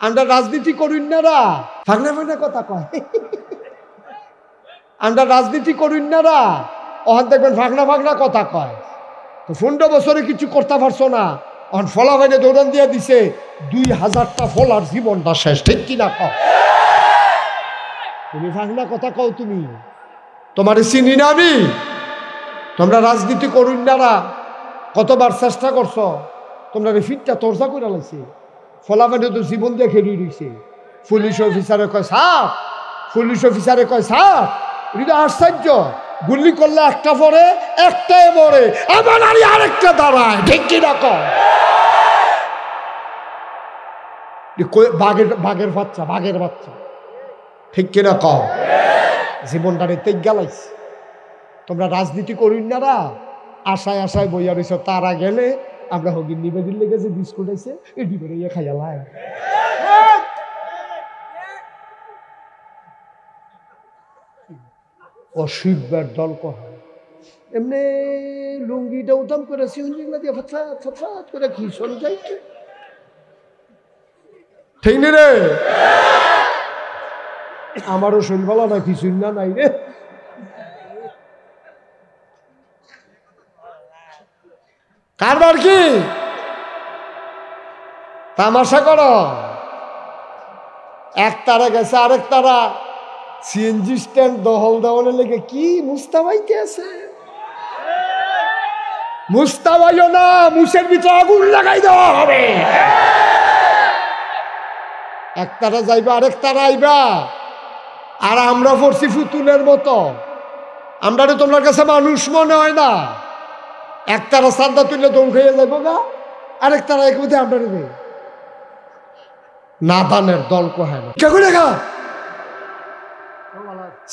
আমরা রাজনীতি করুন না রা ভাগনা ভাগনা কথা কয় আমরা রাজনীতি করুন না রা ওখান দেখবেন ভাগনা ভাগনা কথা কয় তো 15 বছরে কিছু করতে পারছো না অন ফলা ভাইনে দৌড়ান দিয়ে দিছে 2000টা ফলার জীবনটা শেষ ঠিক কিনা কও তুমি ভাগনা কথা কও তুমি তোমার চিনি না আমি তোমরা রাজনীতি করুন না রা কতবার চেষ্টা করছো তোমরা রিফিটটা তোরজা করে লাইছে ফলাফানে তো জীবন দিয়ে খেলি রয়েছে পুলিশ অফিসারে কয় সাপ পুলিশ অফিসারে কয় সাপ এটা আশ্চর্য গুলি করলে একটা পরে একটাই মরে আবার আরেকটা দাঁড়ায় ঠিক কিনা কয় বাঘের বাচ্চা ঠিক কিনা কও জীবনটারে তেজ গালাইছে তোমরা রাজনীতি করুন না রা আশায় আশায় বইয়া রয়েছ তারা গেলে আমরা হগির নিবেদিন লেগেছে বিস্কুট আছে এটি করে ইয়ে খাইয়ালায় অশিববার দল কহা এমনি লুঙ্গিটা উদাম করে সিউনজিগুলা দিয়ে ফটফট করে কি শোন যাইছে ঠিক নি রে আমারও শৈলবালা না কিছুই না নাই রে কারবার কি তামাশা করো এক তারা গেছে আরেক তারা সিএনজি স্ট্যান্ড দহল দেওয়ানের লেগে কি মুস্তাবাইতে আছে মুস্তাবাইও না মুসের ভিতরে আগুন লাগাই দেওয়া হবে এক তারা যাইবা আরেক তারা আইবা আর আমরা পড়ছি ফুতুলের মতো আমরা তোমার কাছে মানুষ মনে হয় না এক তারা সাদা তুললে দৌড় খেয়ে যাবো গা আরেক তারা এক মধ্যে আমরা নেবে নাদানের দল কোহায় না কে করে খা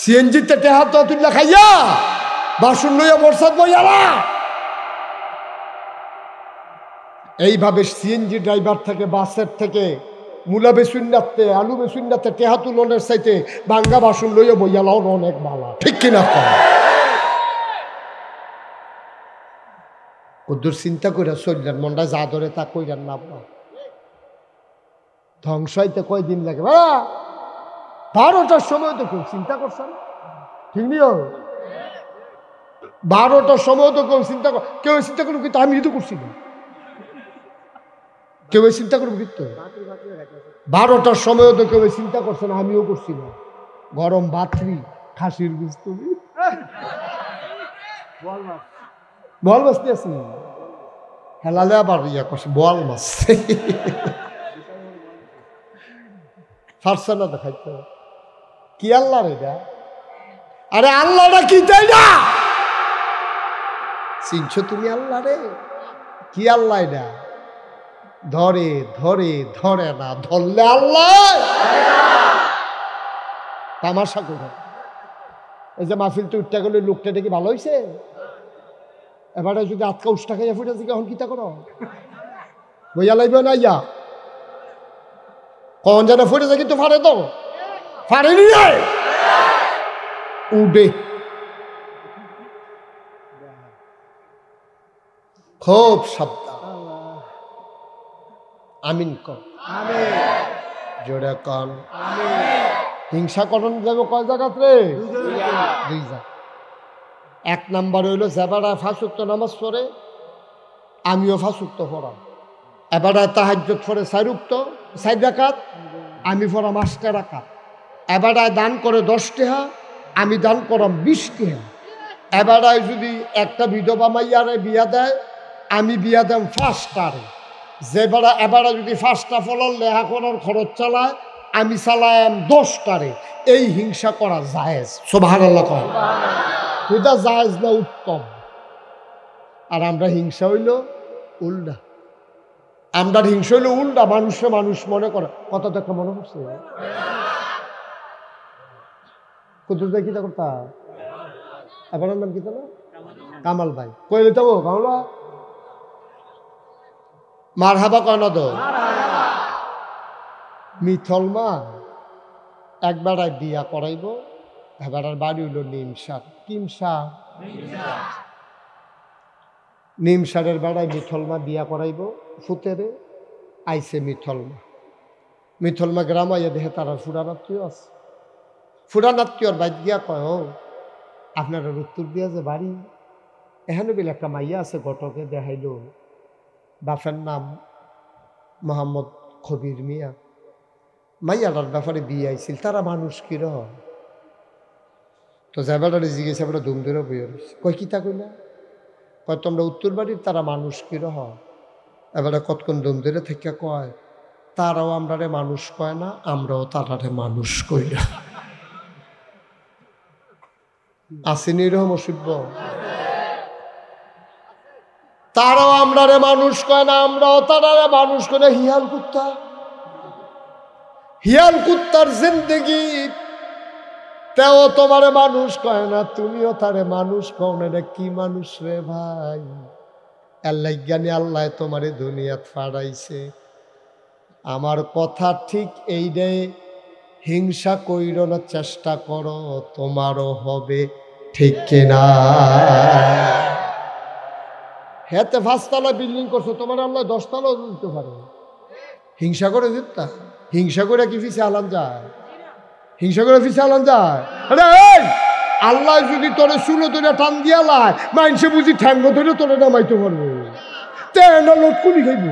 সিএনজিতে টেহা তো তুললে খাইয়া বাসন লইয়া বর্ষাত বইয়ালা এইভাবে সিএনজি ড্রাইভার থেকে বাসের থেকে মূলা বেসুন্নাতে আলু বেসুন্নাতে টেহা তুলনের চাইতে ভাঙ্গা বাসন লইয়া বইয়ালাও অনেক ভালো ঠিক কিনা কদ্দুর চিন্তা করে চললেন মনটা যা ধরে তা কইলেন না ধ্বংস হইতে কয়দিন লাগে 12টার সময় তো কেউ চিন্তা করছেন ঠিক নিও 12টার সময় তো কেউ চিন্তা করুন কিন্তু আমি তো করছি না কেউ চিন্তা করুন কিন্তু 12টার সময় তো কেউ চিন্তা করছে না আমিও করছি না গরম ভাতরি খাসির বীজ তুমি বল মাছ নিয়েছি হেলালে আবার ইয়া করছে বল মাছ ফারসা না দেখাইতে কি আল্লাহ রে আরে আল্লাহটা কি তাই না চিনছো তুমি আল্লাহ রে কি আল্লাহ এটা ধরে ধরে ধরে না ধরলে আল্লাহ তামাশা করে এই যে মাহফিল তো উঠতে গেলে লোকটা দেখি ভালো হয়েছে এবারে যদি আটকা উষ্টা খাইয়া ফুটেছে এখন কিতা করো বইয়া লাগবে না ইয়া কখন যেন ফুটেছে কিন্তু ফাড়ে তো ফাড়েনি রে উডে খুব শব্দ আমিন কর জোরে কন হিংসা করণ যাবে কয় জায়গাত রে 2 জায়গা এক নাম্বার হইল যেবারা 5 ওয়াক্ত নামাজ পড়ে আমিও 5 ওয়াক্ত পড়াম এবারে তাহাজ্জুদ পড়ে 4 ওয়াক্ত 4 রাকাত আমি পড়াম 8 রাকাত এবারে দান করে 10 টাকা আমি দান করাম 20 টাকা এবারে যদি একটা বিধবা মাইয়ারে বিয়া দেয় আমি বিয়া দেম 5টারে যেবারে এবারে যদি 5টা ফলন লেহা করার খরচ চালায় আমি চালাম 10টারে এই হিংসা করা জায়েজ সুবহানাল্লাহ কয় এটা জায়েজ না উত্তম আর আমরা হিংসা হইল উল্টা আমরা হিংসা হইল উল্টা মানুষে মানুষ মনে করে কত দেখা মনে করছে কুতুর ভাই কিতা করতা আপনার নাম কিতা না কামাল ভাই কই লইতে গো কামাল মারহাবা কন দো মিথল মা একবার বিয়া করাইব এবার বাড়ি হইল নিমসার কিমসা নিমসারের বেড়ায় মিথলমা বিয়া করাইব ফুতেরে আইসে মিথলমা মিথলমা গ্রাম আইয়া দেখে তারা ফুরানাত্মীয় আছে। ফুরানাত্মীয়র বাইক গিয়া কয়, ও আপনারা উত্তর দিয়া যে বাড়ি, এখানে বেলে একটা মাইয়া আছে, ঘটকে দেখাইল, বাপের নাম মোহাম্মদ খবির মিয়া, মাইয়াটার ব্যাপারে বিয়ে আইছিল, তারা মানুষ কির। তো যাবারে জিজ্ঞেস আমরা ধুম ধরে বইয়ে রয়েছি, কয় কিতা কইলা? কয় তোমরা উত্তর বাড়ির তারা মানুষ কির। এবারে কতক্ষণ ধুম ধরে থেকে কয়, তারাও আমরারে মানুষ কয় না, আমরাও তারারে মানুষ কই না। আসেনি এরকম অসভ্য? তারাও আমরারে মানুষ কয় না, আমরাও তারারে মানুষ কয় না। হিয়াল কুত্তা, হিয়াল কুত্তার জিন্দেগি, তেও তোমারে মানুষ কয় না, তুমিও তারে মানুষ কও না। এটা কি মানুষ রে ভাই? আল্লাহ জ্ঞানী, আল্লাহ তোমারে দুনিয়াত ফাড়াইছে। আমার কথা ঠিক এই রে, হিংসা কইর না, চেষ্টা করো, তোমারও হবে, ঠিক কিনা? হেতে 5 তলা বিল্ডিং করছো, তোমার আল্লাহ 10 তলাও দিতে পারে। হিংসা করে দিতা, হিংসা করে কি পিছিয়ে আলান যায়? হিংসা করে পিছিয়ে আলান যায়? আরে আল্লাহ যদি তোরে চুলো ধরে টান দিয়া লাই, মানুষে বুঝি ঠ্যাঙ্গ ধরে তোরে নামাইতে পারবো? তেনা লোট কুনি খাইব?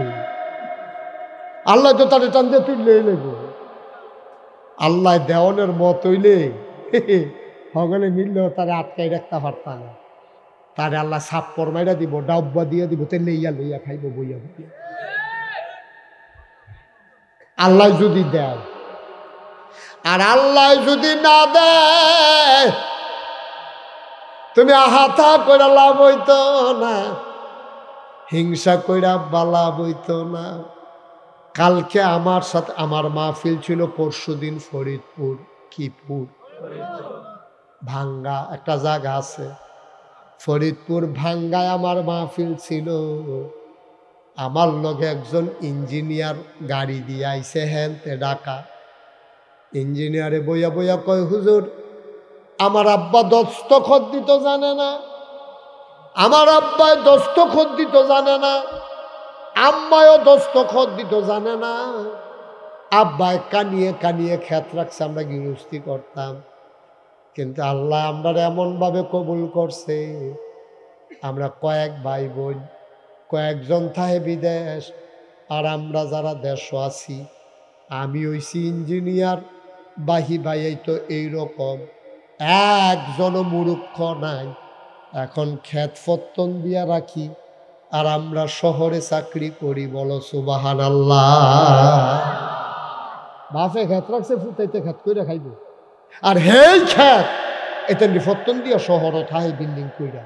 আল্লাহ তো তারে টান দিয়ে তুললে নেব। আল্লাহ দেওয়ানের মত হইলে হগলে মিললেও তারে আটকাই রাখতে পারতা না। তারে আল্লাহ সাপ্পর মাইরা দিব, ডাব্বা দিয়ে দিব, তে লইয়া লইয়া খাইব বইয়া বইয়া। আল্লাহ যদি দেয়, আর আল্লাহ যদি না দেয়, তুমি আহাতা কইরা লাভ হইতো না, হিংসা কইরা বালা বইতো না। কালকে আমার সাথে আমার মাহফিল ছিল, পরশুদিন ফরিদপুর, কিপুর ভাঙ্গা একটা জায়গা আছে, ফরিদপুর ভাঙ্গায় আমার মাহফিল ছিল। আমার লগে একজন ইঞ্জিনিয়ার গাড়ি দিয়ে আইছে হেনতে ঢাকা। ইঞ্জিনিয়ারে বইয়া বইয়া কয়, হুজুর আমার আব্বা দস্তখত দিতে জানে না, আমার আব্বায় দস্তখত দিতে জানে না, আম্মায়ও দস্তখত দিতে জানে না। আব্বায় কানিয়ে কানিয়ে খেত রাখছে, আমরা গৃহস্থী করতাম, কিন্তু আল্লাহ আমরা এমনভাবে কবুল করছে, আমরা কয়েক ভাই বোন, কয়েকজন থাকে বিদেশ, আর আমরা যারা দেশও আছি। আমি হইছি ইঞ্জিনিয়ার, বাহি ভাই তো এইরকম, একজনও মূর্খ নাই। এখন ক্ষেত ফত্তন দিয়া রাখি, আর আমরা শহরে চাকরি করি। বলো সুবহানাল্লাহ। বাপে ক্ষেত রাখছে, ফুটাইতে ক্ষেত করে খাইব, আর হেই ক্ষেত এটা ফত্তন দিয়া শহরও থাহে বিল্ডিং কইরা।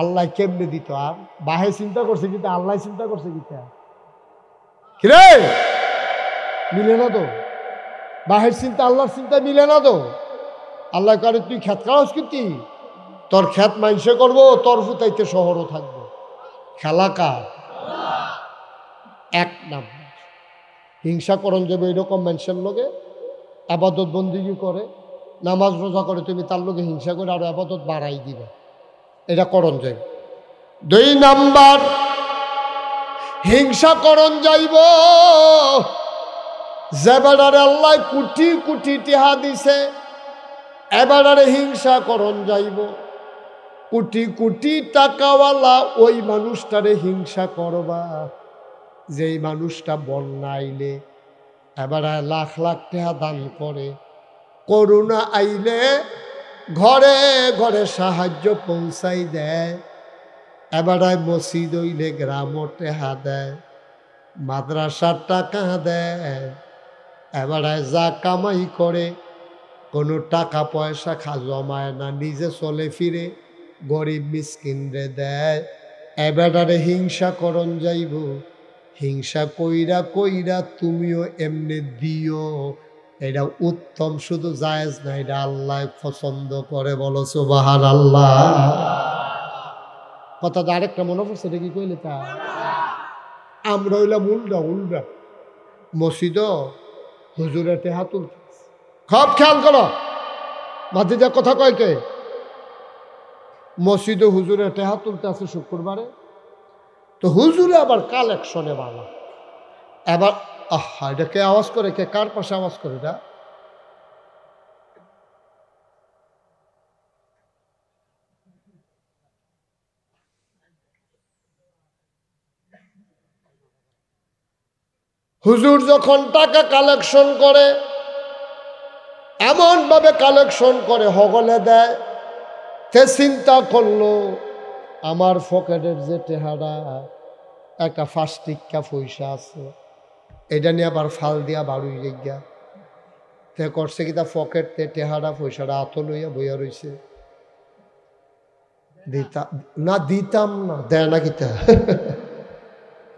আল্লাহ কেমনে দিত? আর বাহে চিন্তা করছে কিন্তু আল্লাহ চিন্তা করছে কিতা? কিরে মিলে না তো? বাহের চিন্তা আল্লাহর চিন্তা মিলে না তো? আল্লাহ করে তুই ক্ষেত কাজ কিন্তু তোর ক্ষেত মাইনসে করবো, তোর ফুটাইতে শহরও থাকবো। খেলা কার? এক নাম্বার হিংসা করণ যাবে এরকম মানুষের লগে, আবাদত বন্দিগি করে, নামাজ রোজা করে, তুমি তার লগে হিংসা করে আরো আবাদত বাড়াই দিবে, এটা করণ যাইব। 2 নাম্বার হিংসা করণ যাইব যেবারে আল্লাহ কোটি কোটি টিহা দিছে, এবারে হিংসা করণ যাইব। কোটি কোটি টাকাওয়ালা ওই মানুষটারে হিংসা করবা, যেই মানুষটা বন্যাইলে এবারে লাখ লাখ টাকা দান করে, করোনা আইলে ঘরে ঘরে সাহায্য পৌঁছাই দেয়, এবারে মসজিদ হইলে গ্রামও টেহা দেয়, মাদ্রাসার টাকা দেয়, এবারে যা কামাই করে কোনো টাকা পয়সা জমায় না, নিজে চলে ফিরে গরিব মিসকিনরে দেয়। এবারে হিংসা করণ যাইব, হিংসা কইরা কইরা তুমিও এমনি দিও, এটা উত্তম, শুধু জায়েজ না, এটা আল্লাহ পছন্দ করে। বলো সুবহানাল্লাহ। কথাটা আরেকটা মনে পড়ছে, এটা কি কইলে তা? আমরা হইলাম উল্টা উল্টা। মসজিদ হুজুরের টেহা তুলতে, খুব খেয়াল করো, মাঝে যা কথা কয় কে? মসজিদে হুজুরের টেহা তুলতে আছে শুক্রবারে, তো হুজুরে আবার কালেকশনে বালা, এবার আহা, এটা কে আওয়াজ করে? কে কার পাশে আওয়াজ করে এটা? হুজুর যখন টাকা কালেকশন করে এমন ভাবে কালেকশন করে হগলে দেয়, সে চিন্তা করলো আমার পকেটের যে টেহারা একটা ফাস্টিকা পয়সা আছে, এটা নিয়ে আবার ফাল দিয়া বাড়ুই গিয়া তে করছে কি তা পকেটে টেহারা পয়সাটা আত লইয়া বইয়া রইছে। দিতাম না, দেয় না কিতা।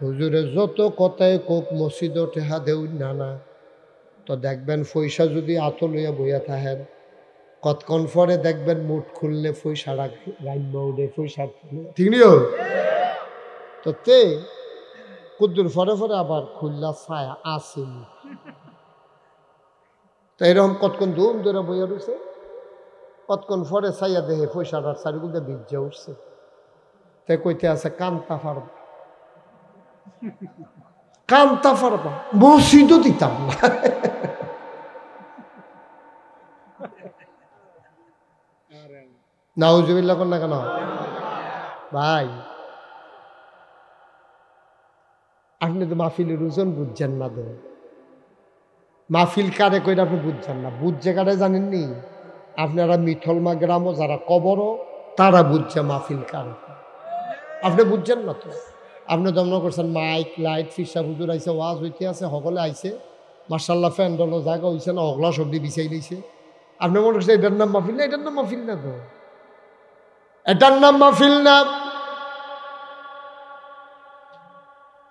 হুজুরে যত কথায় কোক মসজিদ টেহা দেউ না না, তো দেখবেন পয়সা যদি আত লইয়া বইয়া থাকেন, কতক্ষণ পরে দেখবেন মুঠ খুললে পয়সা রাখবে উঠে পয়সা, ঠিক নিও তো তে কুদ্দুর ফরে ফরে আবার খুললা ছায়া আসেনি। তো এরকম কতক্ষণ ধুম ধরে বইয়া রয়েছে, কতক্ষণ পরে ছাইয়া দেহে পয়সাটার চারিগুলো ভিজে উঠছে। তাই কইতে আছে কান্তা পারবা, কান্তা পারবা, মসজিদও দিতাম না। নাউজুবিল্লাহ কর না কেন ভাই? আপনি তো মাহফিলের ওজন বুঝছেন না, তো মাহফিল কারে কইরা আপনি বুঝছেন না। বুঝছে কারে জানেননি? আপনারা মিথলমা গ্রামও যারা কবরও তারা বুঝছে মাহফিল কারে। আপনি বুঝছেন না তো। আপনি দমন করছেন মাইক লাইট ফিসা হুজুর আইসে, ওয়াজ হইতে আছে, সকলে আইসে, মার্শাল্লাহ ফ্যান্ডল জায়গা হইছে না, অগলা সবজি বিছাই লইছে। আপনি মনে করছেন এটার নাম মাহফিল না? এটার নাম মাহফিল না তো, এটার নাম মাহফিল না।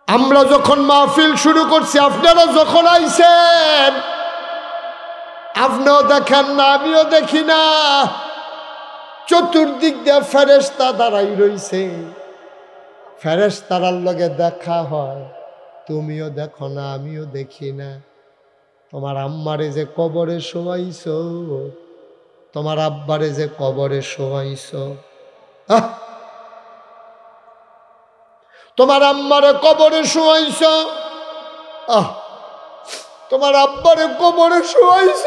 আমরা যখন মাহফিল শুরু করছি, আপনারা যখন আইছেন, আপনিও দেখেন না, আমিও দেখি না, চতুর্দিক দিয়ে ফেরেশতা দাঁড়াই রইছে, ফেরেশতার লগে দেখা হয়, তুমিও দেখো না, আমিও দেখি না। তোমার আম্মারে যে কবরে শোয়াইছ, তোমার আব্বারে যে কবরে শোয়াইছ, তোমার আম্মারে কবরে শোয়াইছ, তোমার আব্বারে কবরে শোয়াইছ,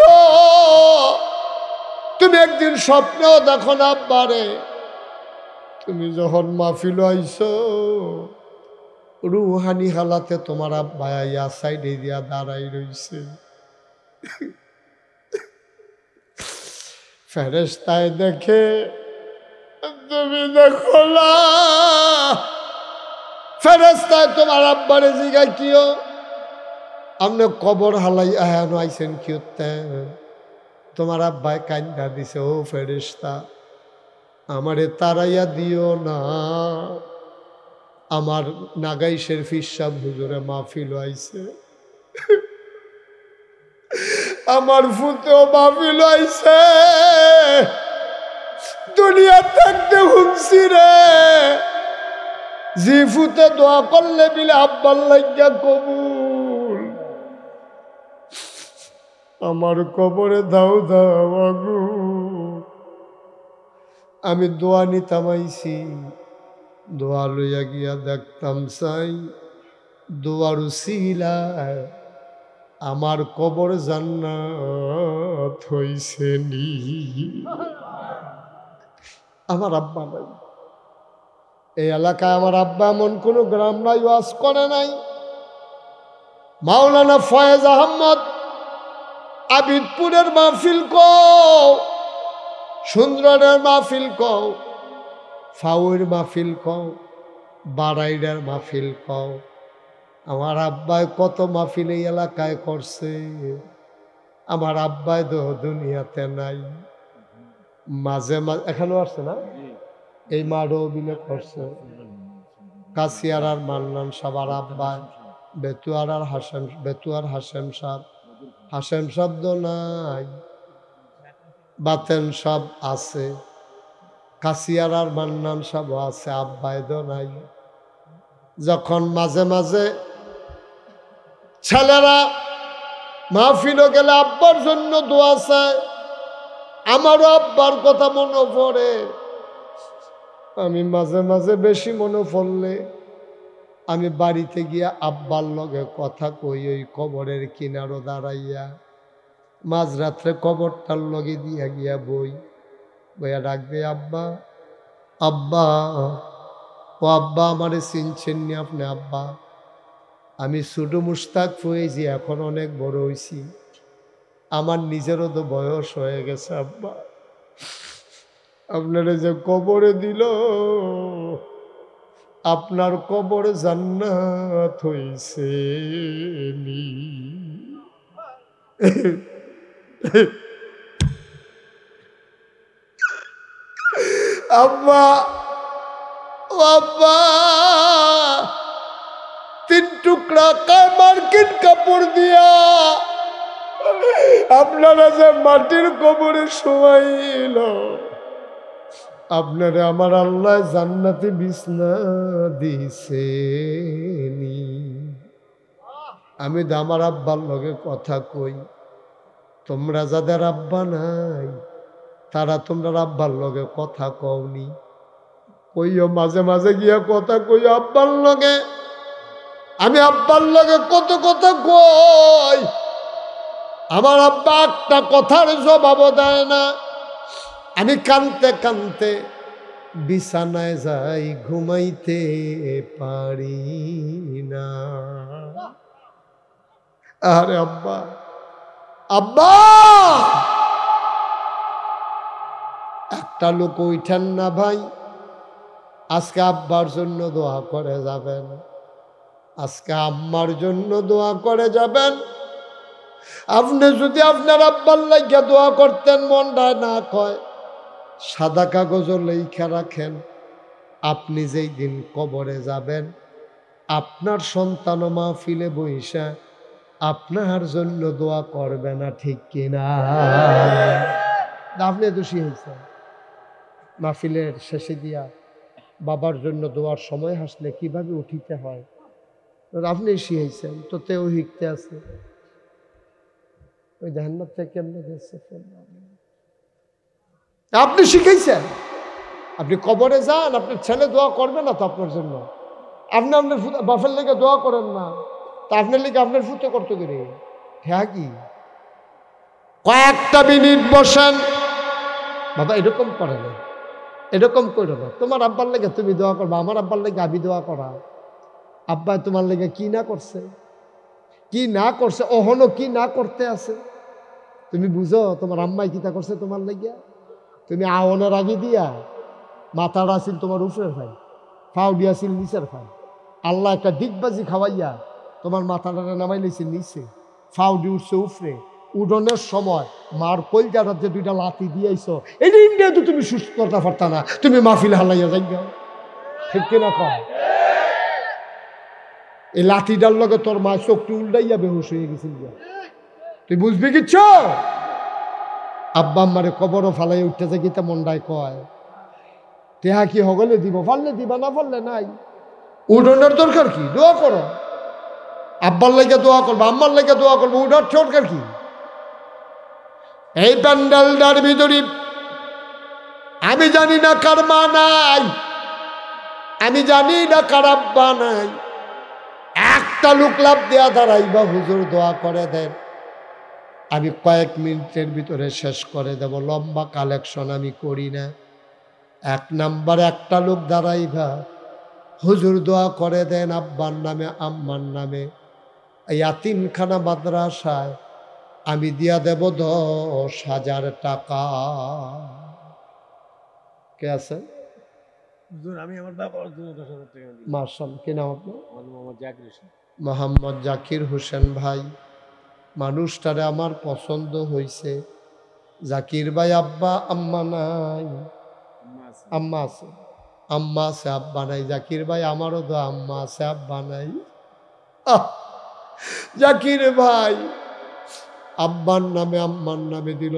তুমি একদিন স্বপ্নেও দেখো না আব্বারে। তুমি যখন মাহফিল আইছ, রুহানি হালাতে তোমার আব্বা আইয়া সাইডে দিয়া দাঁড়াই রইছে, ফেরেশতায় দেখে, তুমি দেখো না। ফেরেশতায় তোমার আব্বারে জিগাই কিও, আপনি কবর হালাই আহানো আইছেন কি হতে? তোমার আব্বাই কান্দা দিছে, ও ফেরেশতা আমারে তারাইয়া দিও না, আমার নাগাইশের ফিসাব হুজুরে মাহফিল আইছে, আমার ফুতেও মাহফিল আইছে, দুনিয়া থাকতে হুনছি রে, জি ফুতে দোয়া করলে বিলে আব্বার লাগিয়া কবুল, আমার কবরে দাও দাও আগু। আমি দোয়া নিতাম আইছি, দোয়া লইয়া গিয়া দেখতাম চাই, দোয়ার উসিলায় আমার কবর জান্নাত হইছে নি। আমার আব্বা নাই এই এলাকায়, আমার আব্বা এমন কোনো গ্রাম নাই ওয়াজ করে নাই। মাওলানা ফয়েজ আহমদ আবিদপুরের মাহফিল কও, সুন্দরের মাহফিল কও, ফাউর মাহফিল কও, বারাইডার মাহফিল কও, আমার আব্বাই কত মাহফিল এই এলাকায় করছে। আমার আব্বাই তো দুনিয়াতে নাই, মাঝে মাঝে এখানেও আসছে না, এই মাঠও অভিনয় করছে। কাশিয়ার আর মান্নান সাহেব আর আব্বাই, বেতুয়ার আর হাসেম, বেতুয়ার হাসেম সাহেব, হাসেম শব্দ নাই, বাতেন সব আছে, কাশিয়ার আর মান্নান সব আছে, আব্বাইদও নাই। যখন মাঝে মাঝে ছেলেরা মাহফিলও গেলে আব্বার জন্য দোয়া চায়, আমারও আব্বার কথা মনে পড়ে। আমি মাঝে মাঝে বেশি মনে পড়লে আমি বাড়িতে গিয়া আব্বার লগে কথা কই ওই কবরের কিনারো দাঁড়াইয়া মাঝরাত্রে কবরটার লগে দিয়া গিয়া বইয়া ডাকবে আব্বা আব্বা ও আব্বা আমারে চিনছেন নি আপনি আব্বা আমি ছোট মুস্তাক হয়েছি এখন অনেক বড় হয়েছি আমার নিজেরও তো বয়স হয়ে গেছে আব্বা আপনারা যে কবরে দিল আপনার কবর জান্নাত হইছে নি আব্বা ও আব্বা 3 টুকরা মার্কিন কাপড় দিয়া আপনারা যে মাটির কবরে শোয়াইল আপনারে আমার আল্লাহ জান্নাতে বিছনা দিছে নি আমি তো আমার আব্বার লগে কথা কই তোমরা যাদের আব্বা নাই তারা তোমরা আব্বার লগে কথা কওনি কইও মাঝে মাঝে গিয়া কথা কইও আব্বার লগে আমি আব্বার লগে কত কথা কই আমার আব্বা একটা কথার জবাবও দেয় না আমি কানতে কানতে বিছানায় যাই ঘুমাইতে পারি না আরে আব্বা আব্বা একটা লোক উঠেন না ভাই আজকে আব্বার জন্য দোয়া করে যাবেন আজকে আম্মার জন্য দোয়া করে যাবেন আপনি যদি আপনার আব্বার লাগিয়া দোয়া করতেন মনটা না কয় সাদা কাগজও লেখা রাখেন আপনি যেই দিন কবরে যাবেন আপনার সন্তান মাহফিলে বইসা আপনার জন্য দোয়া করবে না ঠিক কিনা আপনি দোষী হয়েছেন মাহফিলের শেষে দিয়া বাবার জন্য দোয়ার সময় হাসলে কিভাবে উঠিতে হয় আপনি শিখাইছেন তো তেও শিখতে আছে ওই জাহান্নাত থেকে কেমনে গেছে আপনি শিখাইছেন আপনি কবরে যান আপনার ছেলে দোয়া করবে না তো আপনার জন্য আপনি আপনার বাপের লেগে দোয়া করেন না তা আপনার লেগে আপনার ফুটে করতে গেলে হ্যাঁ কি কয়েকটা মিনিট বসেন বাবা এরকম করে না এরকম করো না তোমার আব্বার লেগে তুমি দোয়া করবা আমার আব্বার লেগে আমি দোয়া করা আব্বা তোমার লেগে কি না করছে ওহনো কি না করতে আছে তুমি বুঝো তোমার আম্মাই কিতা করছে তোমার লেগে তুমি আওয়ানোর আগে দিয়া মাথাটা আসিল তোমার উপরের ভাই ফাউডি আসিল নিচের ভাই আল্লাহ একটা ডিগবাজি খাওয়াইয়া তোমার মাথাটা নামাই লইছে নিচে ফাউডি উঠছে উপরে উডনের সময় মার কলজাটার যে 2টা লাথি দিয়েছো এই ইন্ডিয়া তো তুমি সুস্থ করতে পারতা না তুমি মাহফিল হালাইয়া যাই ঠিক কিনা কয় এই লাঠিটার লগে তোর মা চোখটি উল্টাইয়া বেহুশ হয়ে গেছিল তুই বুঝবি কিচ্ছ আব্বা আম্মারে কবরও ফালাই উঠতেছে গীতা মন্ডায় কয় তেহা কি হগলে দিব ফাললে দিবা না ফাললে নাই উঠোনের দরকার কি দোয়া করো আব্বার লেগে দোয়া করবো আম্মার লেগে দোয়া করবো উঠার দরকার কি এই প্যান্ডেলটার ভিতরে আমি জানি না কার মা নাই আমি জানি না কার আব্বা নাই একটা লোক লাভ দেয়া দাঁড়াইবা হুজুর দোয়া করে দেন আমি কয়েক মিনিটের ভিতরে শেষ করে দেব লম্বা কালেকশন আমি করি না 1 নম্বরে একটা লোক দাঁড়াইবা হুজুর দোয়া করে দেন আব্বার নামে আম্মার নামে এই ইয়াতিমখানা মাদ্রাসায় আমি দিয়া দেব 10,000 টাকা কে আছে আমি আমার বাবার জন্য 10,000 টাকা দিই মাশাআল্লাহ কি নাম আপনার মোহাম্মদ জাকির হোসেন মোহাম্মদ জাকির হোসেন ভাই মানুষটারে আমার পছন্দ হয়েছে জাকির ভাই আব্বা আম্মা নাই আম্মা আছে আম্মা আছে আব্বা নাই জাকির ভাই আমারও তো আম্মা আছে আব্বা নাই জাকির ভাই আব্বার নামে আম্মার নামে দিল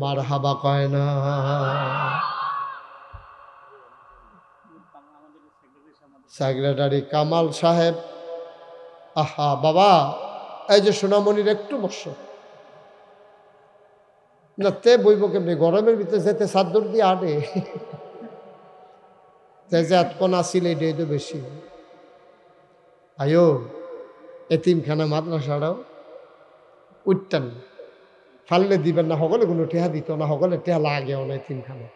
মারহাবা কয় না সেক্রেটারি কামাল সাহেব আহা বাবা এই যে সোনামণির একটু বস না তে বইব কেমনি গরমের ভিতরে যেতে চাদর দিয়ে আটে যে এতক্ষণ আসিল এটাই তো বেশি আয়ো এতিমখানা মাদ্রাসাটাও উঠতেন না, ফাললে দিবেন না, সকলে কোনো টেহা দিত না, সকলে টেহা লাগেও না এতিমখানা।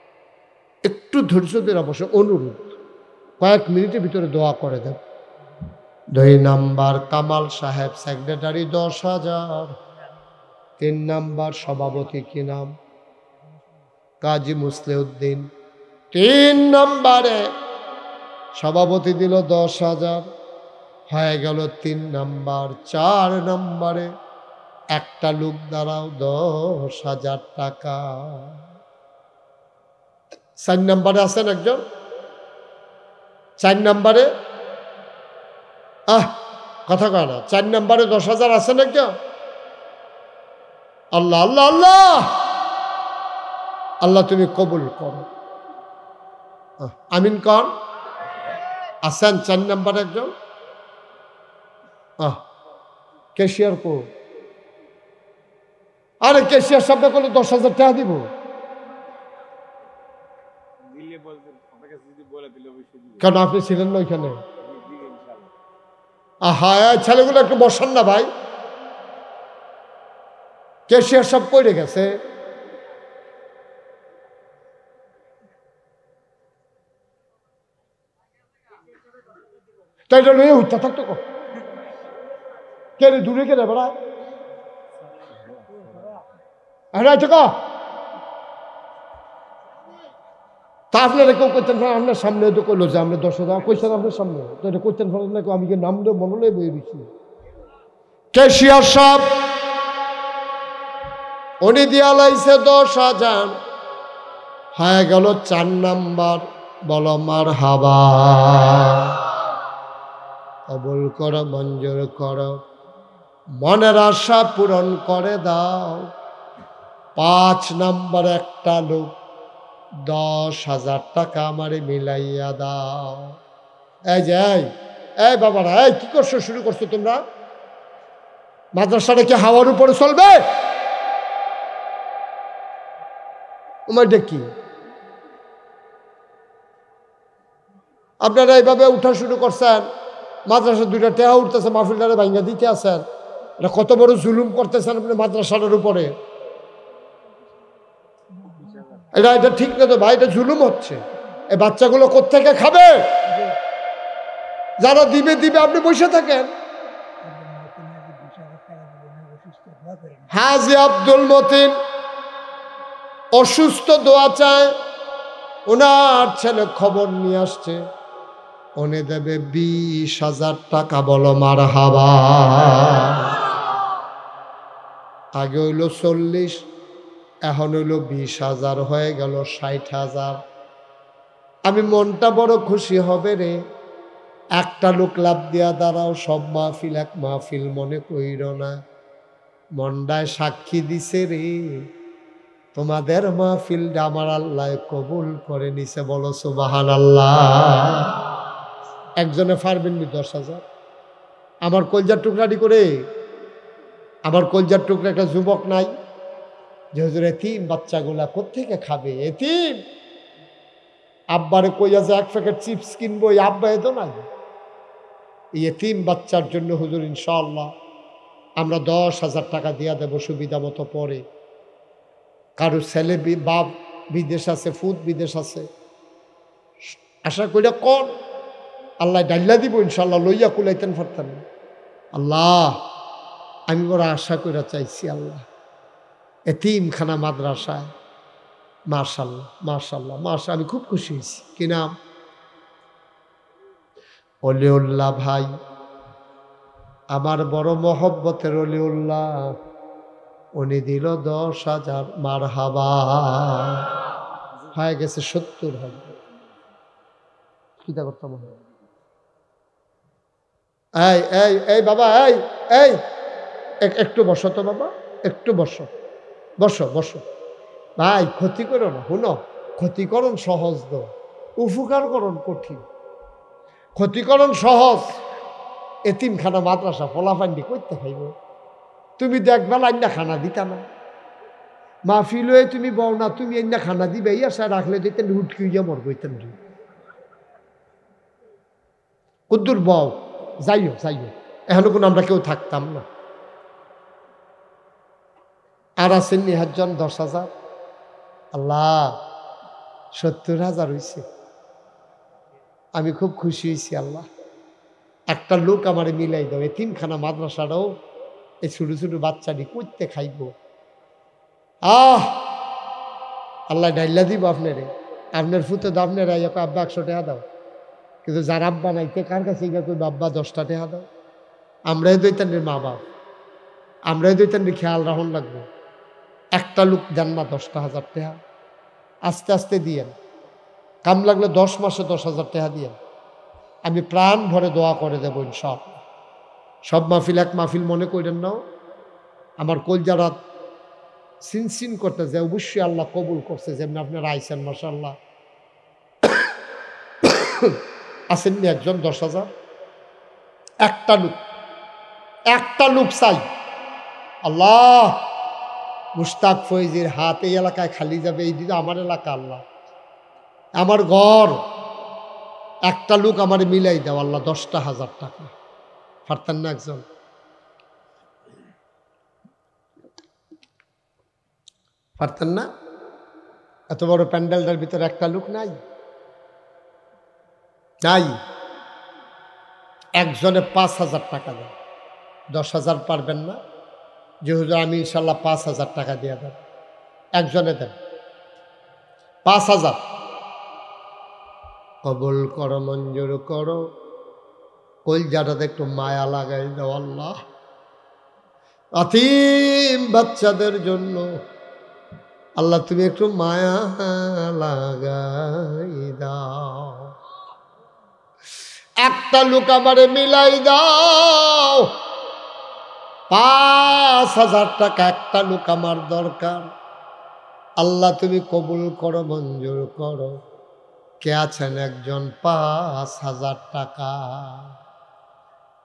একটু ধৈর্য ধরে অবশ্য অনুরোধ, কয়েক মিনিটের ভিতরে দোয়া করে দেব। 2 নাম্বার কামাল সাহেব সেক্রেটারি 10,000। 3 নাম্বার সভাপতি কি নাম? কাজী মুসলিউদ্দিন। 3 নাম্বারে সভাপতি দিল 10,000, হয়ে গেল 3 নাম্বার। 4 নাম্বারে একটা লোক দাঁড়াও 10,000 টাকা। 4 নাম্বারে আছেন একজন? 4 নাম্বারে কথা কয় না। 4 নাম্বারে 10,000 আছেন একজন? আল্লাহ আল্লাহ আল্লাহ আল্লাহ তুমি কবুল করো, আমিন কর। আছেন 4 নাম্বারে একজন? ক্যাশিয়ার কো? আরে ক্যাশিয়ার শব্দ করলে 10,000 টাকা দিব। কেন আপনি ছিলেন না ওইখানে? হ্যাঁ, ছেলেগুলো একটু বসান না ভাই, ক্যাশিয়ার সব পড়ে গেছে। তাই এটা লইয়া উঠতে থাকতো কে রে, দূরে কে রে বড়া? তা আপনারা কেউ করতেন না, আপনার সামনে তো করলো যে আমরা 10,000 কইছেন আপনার সামনে, তো এটা করতেন না কেউ? আমি কি নাম দিয়ে মনে বই দিচ্ছি? ক্যাশিয়ার সব উনি দিয়া লাইছে 10,000, হয়ে গেল 4 নাম্বার। বলো মার হাবা, কবুল করো, মঞ্জুর করো, মনের আশা পূরণ করে দাও। 5 নাম্বার একটা লোক 10,000 টাকা আমারে মিলাইয়া দাও। এই যে এই বাবারা, এই কি করছো, শুরু করছো তোমরা? মাদ্রাসাটা কি হাওয়ার উপরে চলবে? তোমার কি আপনারা এইভাবে উঠা শুরু করছেন? মাদ্রাসা 2টা টেহা উঠতেছে, মাহফিলটারে ভাঙ্গা দিতে আছেন। এটা কত বড় জুলুম করতেছেন আপনি মাদ্রাসাটার উপরে। এটা ঠিক না তো ভাই, এটা জুলুম হচ্ছে। এই বাচ্চাগুলো কোত্থেকে খাবে? যারা দিবে দিবে, আপনি বসে থাকেন। হাজি আব্দুল মতিন অসুস্থ, দোয়া চায়। ওনার ছেলে খবর নিয়ে আসছে, উনি দেবে 20,000 টাকা। বলো মার হাবা। আগে হইল 40, এখন হইল 20,000, হয়ে গেল 60,000। আমি মনটা বড় খুশি হবে রে। একটা লোক লাভ দিয়া দাঁড়াও, সব মাহফিল এক মাহফিল মনে কইর না। মন্ডায় সাক্ষী দিছে রে, তোমাদের মাহফিলটা আমার আল্লাহ কবুল করে নিছে। বলো সুবহানাল্লাহ। একজনে পারবেন নি 10,000? আমার কলজার টুকরাটি করে, আমার কলজার টুকরা একটা যুবক নাই যে হুজুর এতিম বাচ্চাগুলা কোত্থেকে খাবে? এতিম আব্বারে কইয়া যে 1 প্যাকেট চিপস কিনবো, এই আব্বা এতো নাই। এই এতিম বাচ্চার জন্য হুজুর ইনশাআল্লাহ আমরা 10,000 টাকা দিয়া দেবো সুবিধা মতো। পরে কারো ছেলে বাপ বিদেশ আছে, ফুদ বিদেশ আছে, আশা কইরা কোন আল্লাহ ডাল্লা দিব ইনশাআল্লাহ, লইয়া কুলাইতেন পারতেন না। আল্লাহ আমি বড় আশা কইরা চাইছি, আল্লাহ এতিমখানা মাদ্রাসায়, মাশাআল্লাহ মাশাআল্লাহ মাশাআল্লাহ, আমি খুব খুশি হয়েছি। কি নাম? অলিউল্লাহ ভাই, আমার বড় মহব্বতের অলিউল্লাহ। উনি দিল 10,000। মার হাবা। হয়ে গেছে 70 হবে। কিতা করতাম? এই এই এই বাবা, এই এই একটু বসো তো বাবা, একটু বসো, বসো বসো ভাই। ক্ষতি করো না, শুনো, ক্ষতিকরণ সহজ তো, উপকারকরণ কঠিন। ক্ষতিকরণ সহজ। এতিমখানা মাদ্রাসা ফলাফান্ডি করতে খাইব। তুমি দেখবা আইনা খানা দিতা না, মাহফিল হয়ে তুমি বও না, তুমি আইনা খানা দিবে, এই আশা রাখলে দিতেন হুটকি হইয়া মর গইতেন। কুদ্দুর বও যাইও যাইও, এখনো কোনো আমরা কেউ থাকতাম না। আর আছেন 10,000। আল্লাহ 70,000 হয়েছে। আমি খুব খুশি হয়েছি। আল্লাহ একটা লোক আমার মিলাই দাও, এই 3খানা মাদ্রাসাটাও এই ছোটো ছোটো বাচ্চাটি করতে খাইব। আল্লাহ ডাইলা দিব আপনারে, আপনার ফুতে দাও, আপনার আব্বা 100 টাকা দাও। কিন্তু যার আব্বা নাইতে কার কাছে গিয়ে কই আব্বা 10টা টাকা দাও। আমরাই দৈতানের মা বাপ, আমরাই দৈতানের খেয়াল রাখুন লাগবো। একটা লোক দেন না 10,000 টাকা, আস্তে আস্তে দিয়েন। কাম লাগলে 10 মাসে 10,000 টাকা দিয়েন। আমি প্রাণ ভরে দোয়া করে দেবো ইনশাআল্লাহ। সব মাহফিল এক মাহফিল মনে করেন নাও। আমার কলজারা সিনসিন করতে যে অবশ্যই আল্লাহ কবুল করছে, যেমনি আপনারা আইসেন মাশাআল্লাহ। আসেননি একজন 10,000? একটা লোক চাই। আল্লাহ মুশতাক ফৈজির হাত এই এলাকায় খালি যাবে, এই দিকে আমার এলাকা, আল্লাহ আমার ঘর। একটা লোক আমার মিলাই দাও আল্লাহ, 10,000 টাকা। পারতেন না একজন? পারতেন না? এত বড় প্যান্ডেলটার ভিতরে একটা লোক নাই? নাই। একজনে 5,000 টাকা দেন। 10,000 পারবেন না? যে হুজুর আমি ইনশাল্লাহ 5,000 টাকা দিয়ে দেন। একজনে দেন 5,000। কবুল করো, মঞ্জুর করো। কলজাটাতে একটু মায়া লাগাই দাও আল্লাহ, আতিম বাচ্চাদের জন্য। আল্লাহ তুমি একটু মায়া লাগাই দাও। একটা লোক আমারে মিলাই দাও, 5,000 টাকা একটা লোক আমার দরকার। আল্লাহ তুমি কবুল করো, মঞ্জুর করো। কে আছেন একজন 5,000 টাকা?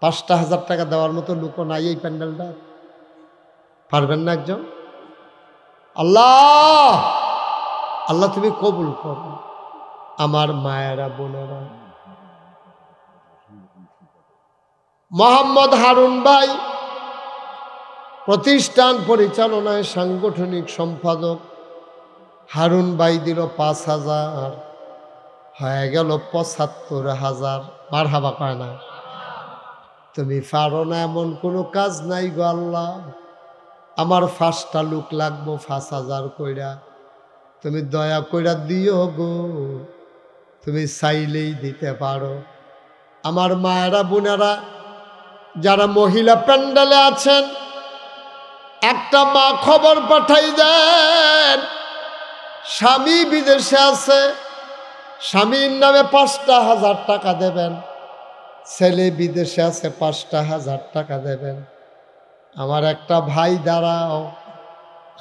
5,000 টাকা দেওয়ার মতো লোকও নাই এই প্যান্ডেলটা। পারবেন না একজন? আল্লাহ আল্লাহ তুমি কবুল করো। আমার মায়েরা বোনেরা, মোহাম্মদ হারুন ভাই প্রতিষ্ঠান পরিচালনায় সাংগঠনিক সম্পাদক। হারুন ভাই দিল 5,000, হয়ে গেল 75,000। মারহাবা কয় না? তুমি পারো না এমন কোনো কাজ নাই গো আল্লাহ। আমার 5টা লোক লাগবো 5,000 কইরা, তুমি দয়া কইরা দিও গো। তুমি চাইলেই দিতে পারো। আমার মায়েরা বোনেরা যারা মহিলা প্যান্ডেলে আছেন, একটা মা খবর পাঠাই দেন, স্বামী বিদেশে আছে, স্বামীর নামে 5,000 টাকা দেবেন। ছেলে বিদেশে আছে, 5,000 টাকা দেবেন। আমার একটা ভাই দাঁড়াও,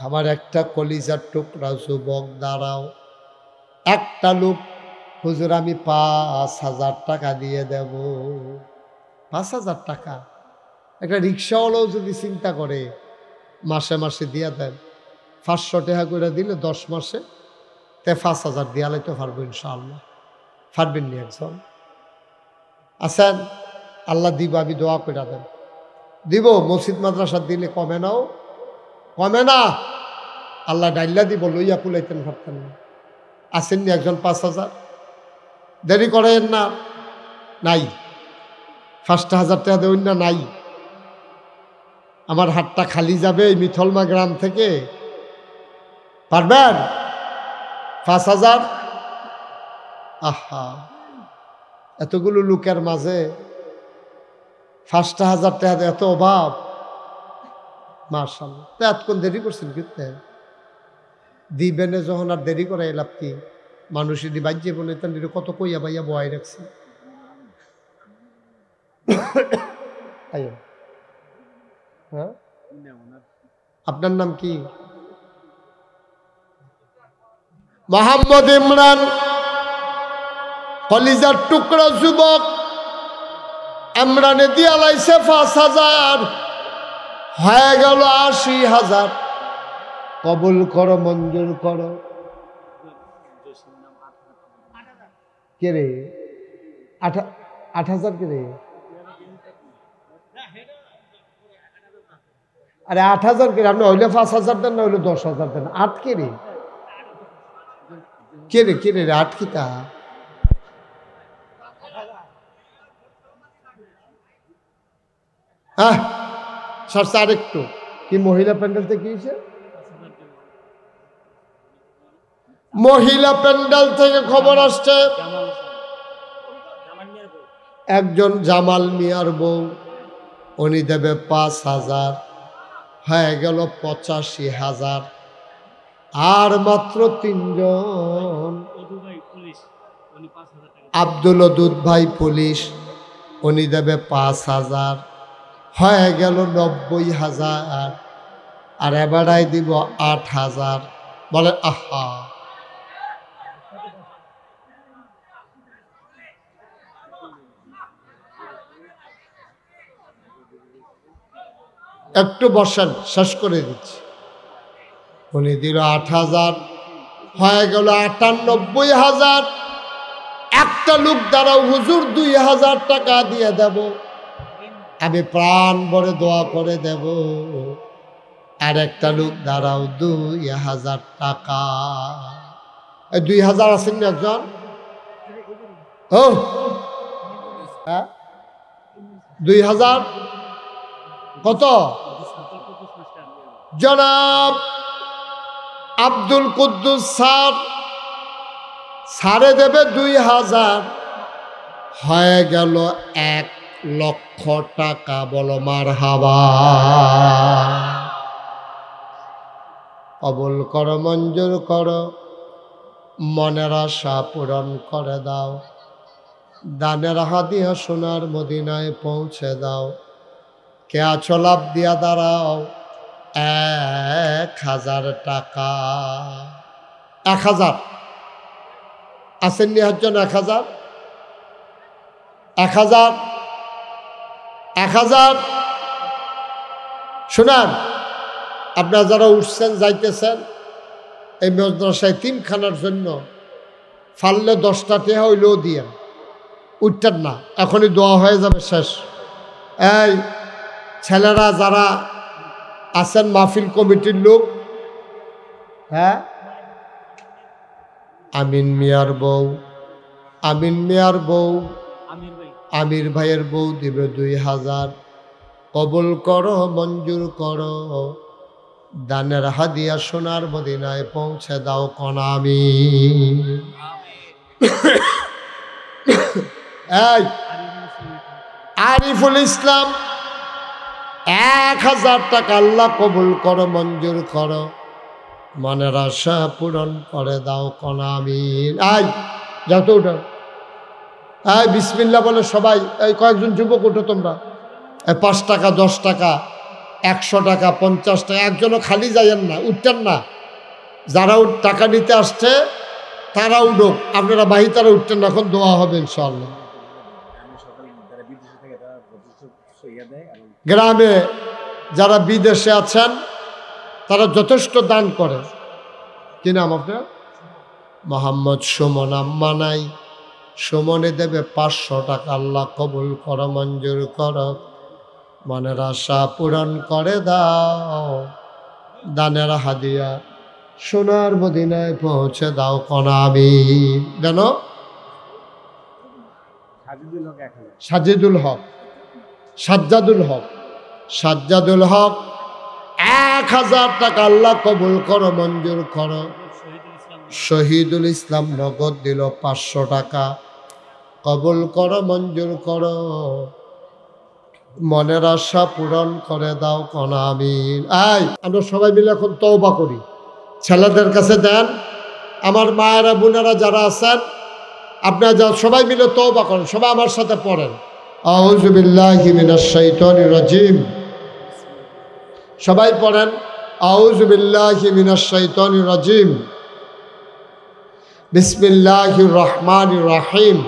আমার একটা কলিজার টুকরা যুবক দাঁড়াও। একটা লোক হুজুর আমি 5,000 টাকা দিয়ে দেব। 5,000 টাকা একটা রিক্সাওয়ালাও যদি চিন্তা করে মাসে মাসে দিয়ে দেন, 500 টাকা করে দিলে 10 মাসে 5,000 দিয়া লাইতে পারবো ইনশাআল্লাহ। পারবেন নি একজন? আছেন? আল্লাহ দিব, আমি দোয়া করে দেন দিব। মসজিদ মাদ্রাসা দিলে কমে নাও, কমে না। আল্লাহ ডাইল্লা দিব, লইয়া পুলাইতেন পারতেন না। আসেননি একজন 5,000? দেরি করেন না। নাই 5,000 টাকা দেবেন না? নাই। আমার হাতটা খালি যাবে এই মিথলমা গ্রাম থেকে। পারবেন? 5,000? আহা, এতগুলো লোকের মাঝে 5,000 টাকা এত অভাব। মাশাআল্লাহ। তা এতক্ষণ দেরি করছেন কিন্তু দিবেনে যখন আর দেরি করে লাভ কি? মানুষের বাজ্যে বলে তার কত কইয়া বাইয়া বয়াই রাখছে। হ্যাঁ, আপনার নাম কি? মোহাম্মদ ইমরান, কলিজার টুকরা যুবক। ইমরানে দিয়া লাইছে 5,000, হয়ে গেল 80,000। কবুল করো, মঞ্জুর করো। কে রে? 8,000 কে রে? আরে 8,000 কে আপনি হইলে 5,000 দেন, না হইলে 10,000 দেন। 8 কে রে, কে রে 8 কি তা? হ্যাঁ সরছে আরেকটু। কি মহিলা প্যান্ডেলতে কি হয়েছে? মহিলা প্যান্ডেল থেকে খবর আসছে একজন জামাল মিয়ার বউ, উনি দেবে 5,000, হয়ে গেল 85,000। আর মাত্র 3 জন। আব্দুল ওদুদ ভাই পুলিশ, উনি দেবে 5,000, হয়ে গেল 90,000। আর এবারাই দিব 8,000। বলে আহা, একটু বসেন, শেষ করে দিচ্ছি। উনি দিল 8,000, হয়ে গেল 98,000। একটা লোক দাঁড়াও, হুজুর 2,000 টাকা দিয়ে দেব, আমি প্রাণ ভরে দোয়া করে দেব। আর একটা লোক দাঁড়াও, 2,000 টাকা। 2,000 আছেন না একজন? ও হ্যাঁ 2,000 কত? জনাব আব্দুল কুদ্দুস স্যার, সারে দেবে 2,000, হয়ে গেল 1,00,000 টাকা। বলো মারহাবা। কবুল করো, মঞ্জুর করো, মনের আশা পূরণ করে দাও, দানের হাদিয়া সোনার মদিনায় পৌঁছে দাও। কে আছো লাভ দিয়া দাঁড়াও, 1,000 টাকা। 1,000 আসেননি একজন? 1,000 1,000 1,000 শোনান, আপনারা যারা উঠছেন যাইতেছেন এই মাদ্রাসায় 3 খানার জন্য, ফাললে 10টা টাকা হইলেও দিয়ে উঠতেন না, এখনই দোয়া হয়ে যাবে শেষ। এই ছেলেরা যারা আছেন মাহফিল কমিটির লোক, হ্যাঁ আমিন মিয়ার বউ, আমিন মিয়ার বউ, আমির ভাইয়ের বউ দিবে 2,000। কবুল করো, মঞ্জুর করো, দানের হাদিয়া সোনার মদিনায় পৌঁছে দাও। কোন আমিন। এই আরিফুল ইসলাম 1,000 টাকা। আল্লাহ কবুল করো, মঞ্জুর করো, মনের আশা পূরণ করে দাও। কোন আমিন। যত উঠো, বিসমিল্লাহ বলে সবাই। এই কয়েকজন যুবক উঠো তোমরা। 5 টাকা, 10 টাকা, 100 টাকা, 50 টাকা, একজনও খালি যাইয়েন না, উঠতেন না। যারা টাকা নিতে আসছে তারা উঠুক, আপনারা বাহি তারা উঠতেন না। এখন দোয়া হবে ইনশাআল্লাহ। গ্রামে যারা বিদেশে আছেন তারা যথেষ্ট দান করে। কি নাম আপনার? মোহাম্মদ সুমন আম্মা নাই, সুমনে দেবে 500 টাকা। আল্লাহ কবুল করো, মঞ্জুর করো, মনের আশা পূরণ করে দাও, দানের হাদিয়া সোনার মদিনায় পৌঁছে দাও। কোন আমিন। কেন? সাজিদুল হক, সাজ্জাদুল হক, সাজ্জাদুল হক 1,000 টাকা। আল্লাহ কবুল করো, মঞ্জুর করো। শহীদুল ইসলাম নগদ দিল 500 টাকা। কবুল করো, মঞ্জুর করো, মনের আশা পূরণ করে দাও। কোন আমিন। আমরা সবাই মিলে এখন তওবা করি। ছেলেদের কাছে দেন, আমার মায়েরা বোনেরা যারা আছেন আপনারা যা সবাই মিলে তওবা করেন। সবাই আমার সাথে পড়েন, আউযু বিল্লাহি মিনাশ শাইতানির রাজিম। সবাই পড়েন, আউযু বিল্লাহি মিনাশ শাইতানির রাজিম, বিসমিল্লাহির রহমানির রহিম,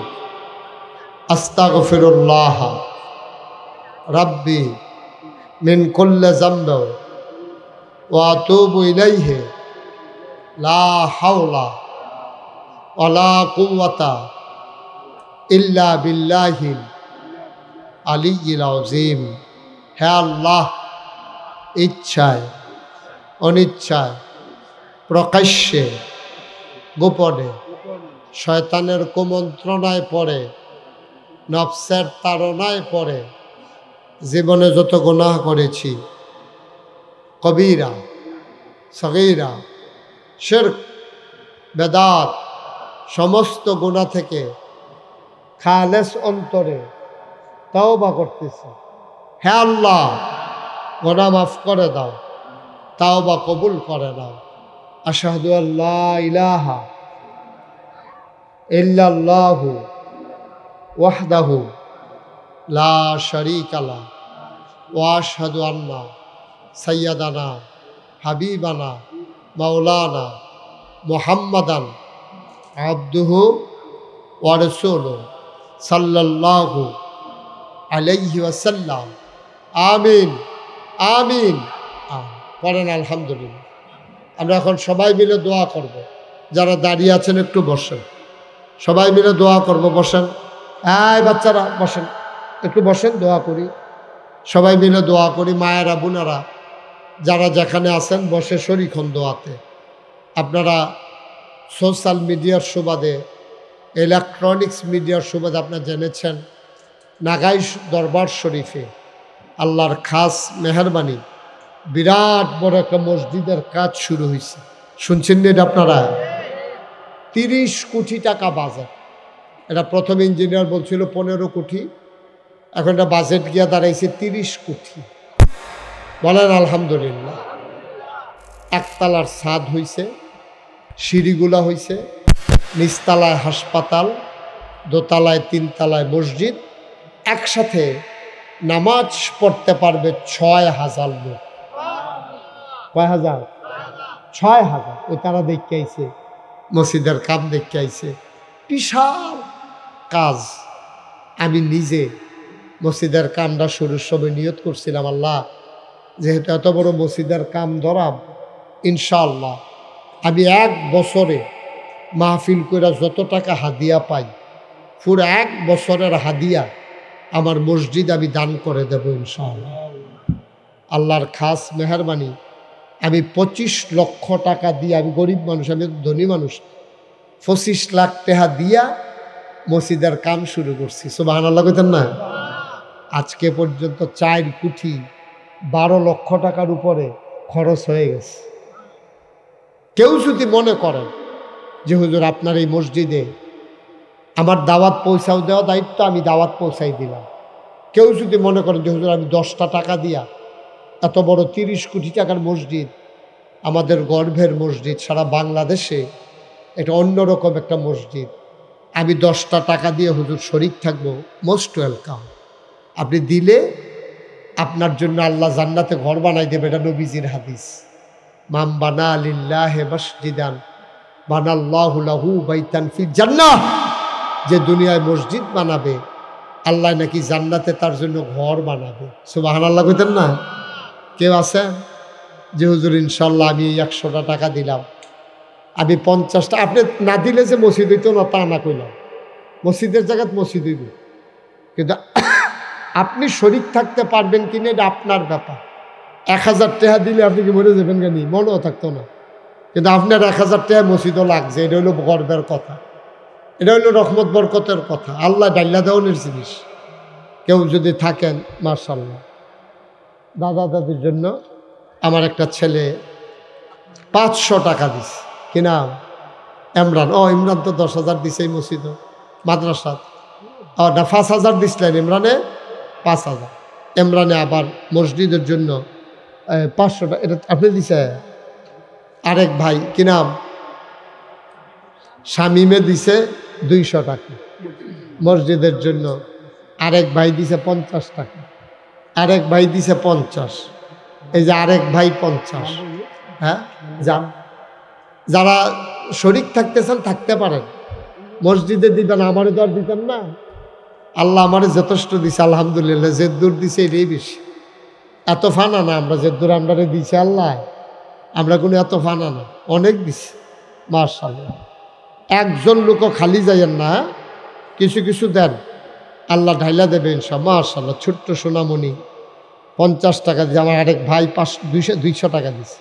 আস্তাগফিরুল্লাহ রাব্বি মিন কুল্লি যামব ওয়া আতুবু ইলাইহি, লা হাওলা ওয়ালা কুওয়াতা ইল্লা বিল্লাহিল আলিয়্যিল আযীম। হে আল্লাহ, ইচ্ছায় অনিচ্ছায় প্রকাশ্যে গোপনে শয়তানের কুমন্ত্রণায় পড়ে নফসের তাড়নায় পড়ে জীবনে যত গুনাহ করেছি কবিরা সগীরা শিরক বেদাত সমস্ত গুনাহ থেকে খালেস অন্তরে তওবা করতেছি। হে আল্লাহ, গুনাহ মাফ করে দাও, তওবা কবুল করে নাও। আশহাদু আল্লা ইলাহা ইল্লাল্লাহু ওয়াহদাহু লা শারীকা লাহু ওয়া আশহাদু আন্না সাইয়্যিদানা হাবিবানা মাওলানা মুহাম্মাদান আবদুহু ওয়া রাসূলুহু সাল্লাল্লাহু আলাইহি ওয়াসাল্লাম। আমিন আমিন। পড়েন আলহামদুলিল্লাহ। আমরা এখন সবাই মিলে দোয়া করব। যারা দাঁড়িয়ে আছেন একটু বসেন, সবাই মিলে দোয়া করব। বসেন, এই বাচ্চারা বসেন, একটু বসেন, দোয়া করি। সবাই মিলে দোয়া করি। মায়েরা বোনেরা যারা যেখানে আছেন বসে শরীক হন দোয়াতে। আপনারা সোশ্যাল মিডিয়ার সুবাদে, ইলেকট্রনিক্স মিডিয়ার সুবাদে আপনারা জেনেছেন নাগাই দরবার শরীফে আল্লাহর খাস মেহরবানি বিরাট বড় একটা মসজিদের কাজ শুরু হয়েছে। শুনছেন এটা আপনারা? 30 কোটি টাকা বাজেট। এটা প্রথম ইঞ্জিনিয়ার বলছিল 15 কোটি, এখন এটা বাজেট গিয়া দাঁড়াইছে 30 কোটি। বলেন আলহামদুলিল্লাহ। একতলার ছাদ হইছে, সিঁড়িগুলা হইছে, নিচতলায় হাসপাতাল, দোতলায় 3 তলায় মসজিদ। একসাথে নামাজ পড়তে পারবে 6000 লোক। কয় হাজার? 6000। ওই তারা দেখতে আইছে, মসজিদের কাম দেখতে আইছে। বিশাল কাজ। আমি নিজে মসজিদের কামটা শুরুর সময় নিয়ত করছিলাম, আল্লাহ যেহেতু এত বড় মসজিদের কাম ধরাম, ইনশাআল্লাহ আমি 1 বছরে মাহফিল করে যত টাকা হাদিয়া পাই পুরো 1 বছরের হাদিয়া আমার মসজিদ আমি দান করে দেব ইনশাআল্লাহ। আল্লাহর খাস মেহরবানি আমি 25 লক্ষ টাকা দিয়ে, আমি গরিব মানুষ, আমি ধনী মানুষ, 25 লাখ টাকা দিয়া মসজিদের কাম শুরু করছি। সুবহানাল্লাহ কইতেন না? আজকে পর্যন্ত 4 কোটি 12 লক্ষ টাকার উপরে খরচ হয়ে গেছে। কেউ যদি মনে করেন যে হুজুর আপনার এই মসজিদে আমার দাওয়াত পৌঁছাও দেওয়া দায়িত্ব, আমি দাওয়াত পৌঁছাই দিলাম। কেউ যদি মনে করেন যে হুজুর আমি 10টা টাকা দিয়া এত বড় 30 কোটি টাকার মসজিদ, আমাদের গর্ভের মসজিদ, সারা বাংলাদেশে এটা অন্যরকম একটা মসজিদ, আমি 10টা টাকা দিয়ে হুজুর শরীক থাকবো, মোস্ট ওয়েলকাম। আপনি দিলে আপনার জন্য আল্লাহ জান্নাতে ঘর বানাই দেবে। এটা নবীজির হাদিস। মাম বানা লিল্লাহি মসজিদান বানাল্লাহু লাহু বাইতান ফিল জান্নাহ। যে দুনিয়ায় মসজিদ বানাবে আল্লাহ নাকি জান্নাতে তার জন্য ঘর বানাবে। সুবহানাল্লাহ কইতেন না? কেউ আছেন যে হুজুর ইনশাল্লাহ আমি 100টা টাকা দিলাম, আমি 50টা, আপনি না দিলে যে মসজিদ হইতো না তা না কইলাম, মসজিদের জায়গায় মসজিদ হইব, কিন্তু আপনি শরীক থাকতে পারবেন কিনা এটা আপনার ব্যাপার। 1000 টাকা দিলে আপনি কি মরে যাবেন কেন? মনেও থাকতো না, কিন্তু আপনার 1000 টাকা মসজিদও লাগছে। এটা হইল গর্বের কথা, এটা হইল রহমত বরকতের কথা, আল্লাহ ডাল্লা দেওয়ানের জিনিস। কেউ যদি থাকেন মাশাআল্লাহ। দাদা দাদির জন্য আমার একটা ছেলে 500 টাকা দিছে। কি নাম? ইমরান। ইমরান তো 10,000 দিছে এই মসজিদ মাদ্রাসা। না 5,000 দিছিলেন ইমরানে, 5,000। ইমরানে আবার মসজিদের জন্য 500 টাকা এটা আপনি দিছে। আরেক ভাই কি নাম? শামিমে দিছে 200 টাকা মসজিদের জন্য। আরেক ভাই দিছে 50 টাকা। আরেক ভাই দিছে 50। এই যে আরেক ভাই 50। হ্যাঁ, যারা শরীক থাকতেছেন থাকতে পারেন, মসজিদে দিবেন, আমারে তো আর দিতেন না। আল্লাহ আমারে যথেষ্ট দিছে আলহামদুলিল্লাহ। যে দূর দিছে এটাই বেশি। এত ফানা না আমরা, যে দূর আমরা দিছে আল্লাহ, আমরা কোনো এত ফানা না, অনেক দিছে মাশাআল্লাহ। একজন লোকও খালি যাইয়েন না, কিছু কিছু দেন, আল্লাহ ঢাইলা দেবে ইনশাআল্লাহ। মাশাআল্লাহ। ছোট্ট সোনামণি 50 টাকা দিয়েছে, আমার আরেক ভাই 200 টাকা দিয়েছে।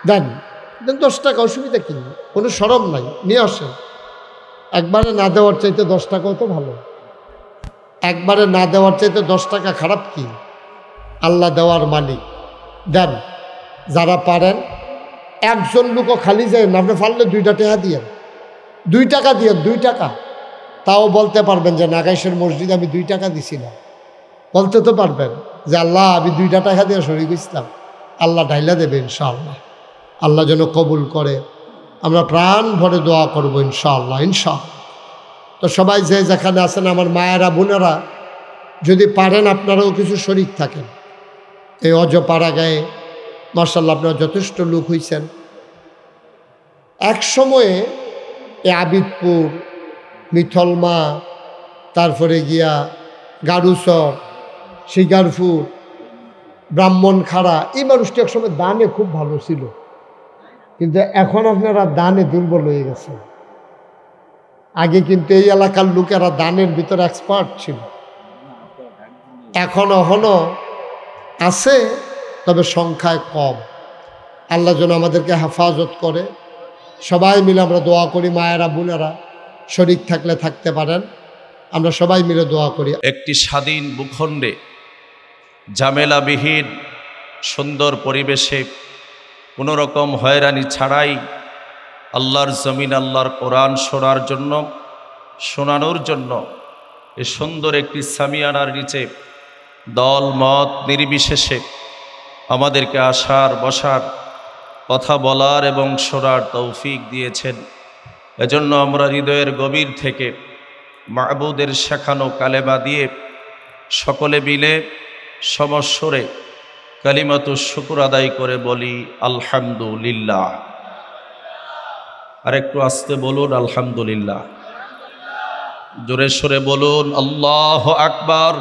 দেন 10 টাকা, অসুবিধা কি, কোনো শরম নাই, নিয়ে আসেন। একবারে না দেওয়ার চাইতে 10 টাকাও তো ভালো। একবারে না দেওয়ার চাইতে 10 টাকা খারাপ কি? আল্লাহ দেওয়ার মালিক। দেন, যারা পারেন, একজন লোকও খালি যায় না, আপনি পারলে 2টা টাকা দিয়েন, 2 টাকা দিয়েন, 2 টাকা। তাও বলতে পারবেন যে নাগাইশের মসজিদে আমি 2 টাকা দিছি না, বলতে তো পারবেন যে আল্লাহ আমি 2টা টাকা দিয়ে শরীর ইসলাম। আল্লাহ ঢাইলা দেবে ইনশাআল্লাহ। আল্লাহ যেন কবুল করে, আমরা প্রাণ ভরে দোয়া করবো ইনশাআল্লাহ, ইনশাআল্লাহ। তো সবাই যে যেখানে আছেন আমার মায়েরা বোনেরা, যদি পারেন আপনারাও কিছু শরীক থাকেন। এই অজপাড়া গায়ে মার্শাল্লাহ আপনারা যথেষ্ট লোক হইছেন। এক সময়ে এই আবিদপুর, মিথলমা, তারপরে গিয়া গারুচর, শিকারপুর, ব্রাহ্মণখাড়া, এই মানুষটি একসময় দানে খুব ভালো ছিল, কিন্তু এখন আপনারা দানে দুর্বল হয়ে গেছে। আগে কিন্তু এই এলাকার লোকেরা দানের ভিতরে এক্সপার্ট ছিল, এখনো আছে, তবে সংখ্যায় কম। আল্লাহ যেন আমাদেরকে হেফাজত করে। সবাই মিলে আমরা দোয়া করি, মায়েরা বোনেরা শরীক থাকলে থাকতে পারেন, আমরা সবাই মিলে দোয়া করি। একটি স্বাধীন ভূখণ্ডে ঝামেলাবিহীন সুন্দর পরিবেশে কোনো রকম হয়রানি ছাড়াই আল্লাহর জমিন, আল্লাহর কোরআন শোনানোর জন্য এই সুন্দর একটি সামিয়ানার নিচে দল মত নির্বিশেষে আমাদেরকে আসার, বসার, কথা বলার এবং শোনার তৌফিক দিয়েছেন। এজন্য আমরা হৃদয়ের গভীর থেকে মাবুদের শেখানো কালেমা দিয়ে সকলে মিলে সমস্বরে কালিমাতুশ শুকর আদায় করে বলি আলহামদুলিল্লাহ। আর একটু আস্তে বলুন আলহামদুলিল্লাহ। জোরে সোরে বলুন আল্লাহু আকবার।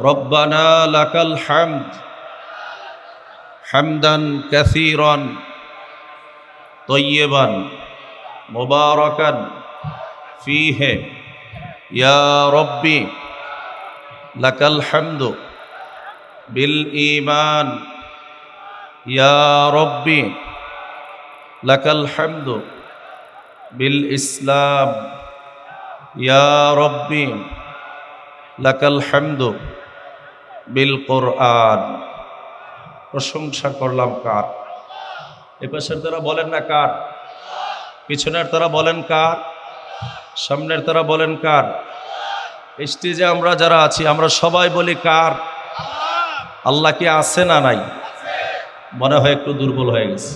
রব্বানা লাকাল হামদ হামদান কাসীরান তয়্যিবান মুবারাকান ফীহি ইয়া রব্বি লাকাল হামদু বিল ঈমান ইয়া রব্বি লাকাল হামদু বিল ইসলাম ইয়া রব্বি লাকাল হামদু বিল কোরআন। প্রশংসা করলাম কার? এ পাশের তারা বলেন না কার? পিছনের তারা বলেন কার? সামনের তারা বলেন কার? স্টেজে আমরা যারা আছি আমরা সবাই বলি কার? আল্লাহ কি আছে না নাই? মনে হয় একটু দুর্বল হয়ে গেছে।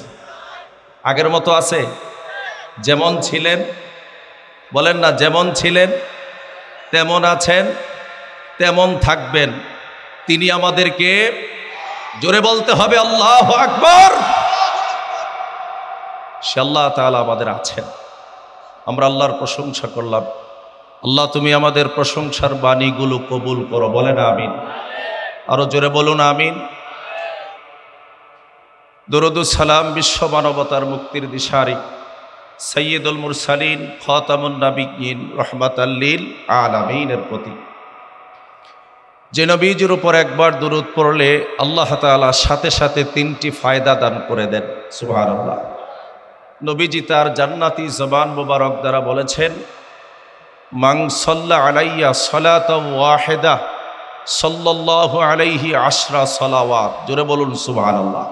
আগের মতো আছে? যেমন ছিলেন, বলেন না, যেমন ছিলেন তেমন আছেন, তেমন থাকবেন। তিনি আমাদেরকে, জোরে বলতে হবে আল্লাহু আকবার। সে আল্লাহ তাআলা আমাদের আছেন। আমরা আল্লাহর প্রশংসা করলাম। আল্লাহ তুমি আমাদের প্রশংসার বাণীগুলো কবুল করো, বলেন আমিন। আরো জোরে বলুন আমিন। দরুদুস সালাম বিশ্ব মানবতার মুক্তির দিশারি সৈয়দুল মুরসালিন খাতামুন নবিয়্যিন রাহমাতাল লিল আলামিনের প্রতি, যে নবীজির উপর একবার দুরূদ পড়লে আল্লাহ তাআলা সাথে সাথে 3টি ফায়দা দান করে দেন। সুবহানাল্লাহ। নবীজি তার জান্নাতি জবান মোবারক দ্বারা বলেছেন, মান সাল্লা আলাইয়া সালাতাও ওয়াহিদা সাল্লাল্লাহু আলাইহি 10 সালাওয়াত। জোরে বলুন সুবহানাল্লাহ।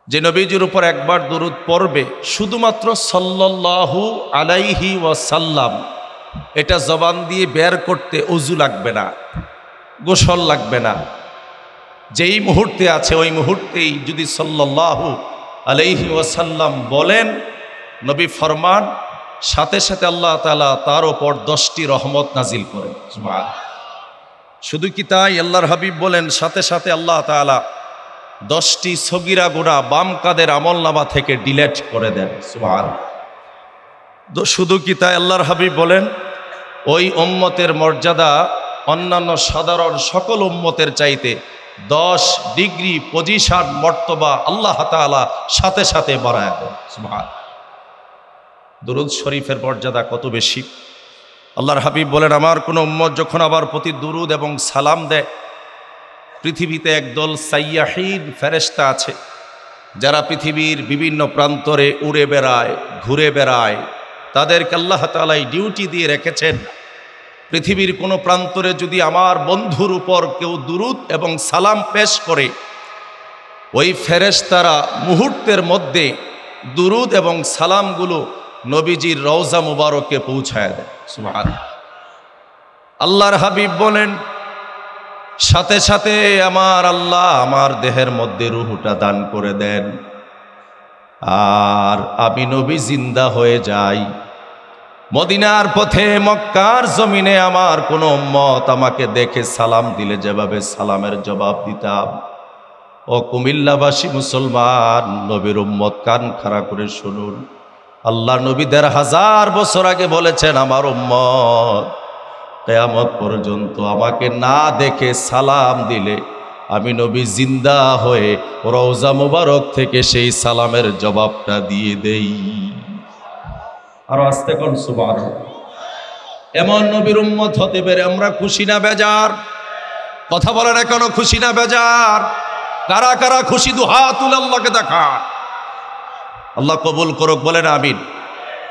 যে নবীজির উপর একবার দুরূদ পড়বে, শুধুমাত্র সাল্লাল্লাহু আলাইহি ওয়াসাল্লাম, এটা জবান দিয়ে বের করতে ওযু লাগবে না, গোসল লাগবে না। যেই মুহূর্তে আছে ওই মুহূর্তেই যদি সাল্লাল্লাহু আলাইহি ওয়াসাল্লাম বলেন, নবী ফরমান, সাথে সাথে আল্লাহ তাআলা তার উপর 10টি রহমত নাজিল করেন। সুবহানাল্লাহ। শুধু কি তাই? আল্লাহর হাবিব বলেন, সাথে সাথে আল্লাহ তাআলা 10টি সগীরা গুনাহ বাম কাদের আমলনামা থেকে ডিলিট করে দেন। সুবহানাল্লাহ। শুধু কি তাই? আল্লাহর হাবিব বলেন, ওই উম্মতের মর্যাদা অন্যান্য সাধারণ সকল উম্মতের চাইতে 10 ডিগ্রি পজিশন মর্তবা আল্লাহ তাআলা সাথে সাথে বাড়ায় দেন। সুবহানাল্লাহ। দুরূদ শরীফের মর্যাদা কত বেশি! আল্লাহর হাবিব বলেন, আমার কোনো উম্মত যখন আবার প্রতি দুরুদ এবং সালাম দেয়, পৃথিবীতে একদল সাইয়াহিন ফেরেশতা আছে যারা পৃথিবীর বিভিন্ন প্রান্তরে উড়ে বেড়ায়, ঘুরে বেড়ায়। তাদেরকে আল্লাহ তাআলা ডিউটি দিয়ে রেখেছেন, পৃথিবীর কোনো প্রান্তরে যদি আমার বন্ধুর উপর কেউ দুরুদ এবং সালাম পেশ করে, ওই ফেরেশতারা মুহূর্তের মধ্যে দুরুদ এবং সালামগুলো নবীজির রওজা মুবারকে পৌঁছায় দেয়। সুবহানাল্লাহ। আল্লাহর হাবিব বলেন, সাথে সাথে আমার আল্লাহ আমার দেহের মধ্যে রূহটা দান করে দেন, আর আমি নবী জিন্দা হয়ে যাই। মদিনার পথে মক্কার জমিনে আমার কোনো উম্মত আমাকে দেখে সালাম দিলে যেভাবে সালামের জবাব দিতাম, ও কুমিল্লাবাসী মুসলমান, নবীর উম্মত কান খাড়া করে শুনুন। আল্লাহ নবী ১৫০০ বছর আগে বলেছেন, আমার উম্মত কিয়ামত পর্যন্ত আমাকে না দেখে সালাম দিলে আমি নবী জিন্দা হয়ে রওজা মুবারক থেকে সেই সালামের জবাবটা দিয়ে দেই। আর আস্তে কোন সুবহানাল্লাহ। এমন নবীর উম্মত হতে পেরে আমরা খুশি না বেজার? কথা বলেন, এখনো খুশি না বেজার? কারা কারা খুশি? দুহাত তুলে আল্লাহকে দেখা। আল্লাহ কবুল করুক, বলেন আমিন।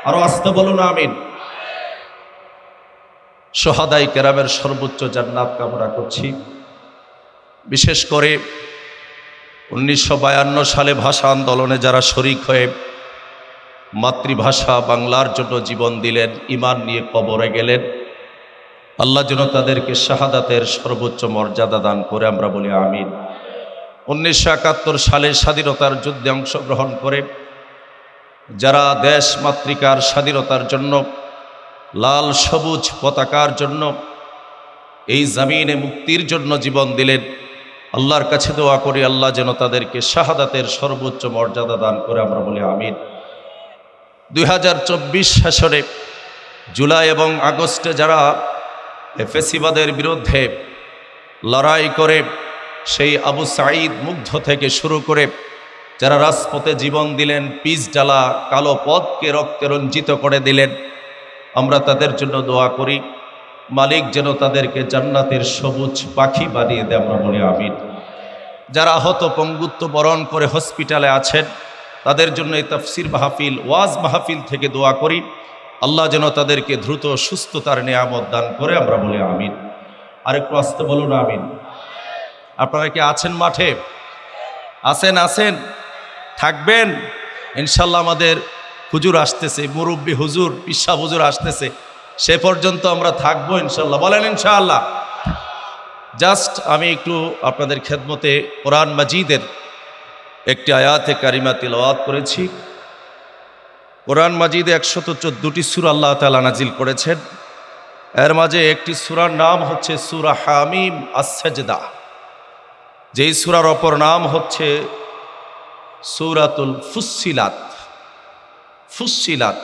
আরো আস্তে বলুন আমিন। শহাদায়ে কেরামের সর্বোচ্চ জান্নাত কামনা করছি। বিশেষ করে 1952 সালে ভাষা আন্দোলনে যারা শরিক হয়ে মাতৃভাষা বাংলার জন্য জীবন দিলেন, ঈমান নিয়ে কবরে গেলেন, আল্লাহ যেন তাদেরকে শাহাদাতের সর্বোচ্চ মর্যাদা দান করে, আমরা বলি আমিন। 1971 সালে স্বাধীনতার যুদ্ধে অংশগ্রহণ করে যারা দেশ মাতৃকার স্বাধীনতার জন্য, লাল সবুজ পতাকার জন্য, এই জমিনে মুক্তির জন্য জীবন দিলেন, আল্লাহর কাছে দোয়া করি আল্লাহ যেন তাদেরকে শাহাদাতের সর্বোচ্চ মর্যাদা দান করে, আমরা বলি আমিন। 2024 সেশনে জুলাই এবং আগস্টে যারা ফ্যাসিবাদের বিরুদ্ধে লড়াই করে, সেই আবু সাঈদ মুগ্ধ থেকে শুরু করে যারা রাজপথে জীবন দিলেন, পিচ ডালা কালো পথকে রক্তে রঞ্জিত করে দিলেন, আমরা তাদের জন্য দোয়া করি মালিক যেন তাদেরকে জান্নাতের সবুজ পাখি বানিয়ে দেয়, আমরা বলি আমিন। যারা আহত পঙ্গুত্ব বরণ করে হসপিটালে আছেন, তাদের জন্য এই তাফসির মাহফিল, ওয়াজ মাহফিল থেকে দোয়া করি আল্লাহ যেন তাদেরকে দ্রুত সুস্থতার নিয়ামত দান করে, আমরা বলি আমিন। আর একটু আসতে বলুন আমিন। আপনারা কি আছেন মাঠে? আছেন? আছেন, থাকবেন ইনশাল্লাহ। আমাদের হুজুর আসতেছে, মুরব্বী হুজুর, পিসা হুজুর আসতেছে, সে পর্যন্ত আমরা থাকবো ইনশাল্লাহ। বলেন ইনশাআল্লাহ। জাস্ট আমি একটু আপনাদের খেদমতে কোরআন মাজিদের একটি আয়াতে কারিমা তিলাওয়াত করেছি। কোরআন মাজিদে 114টি সূরা আল্লাহ তাআলা নাজিল করেছেন। এর মাঝে একটি সূরার নাম হচ্ছে সূরা হামিম আস-সাজদা, যেই সূরার অপর নাম হচ্ছে সূরাতুল ফুসসিলাত। ফুসসিলাত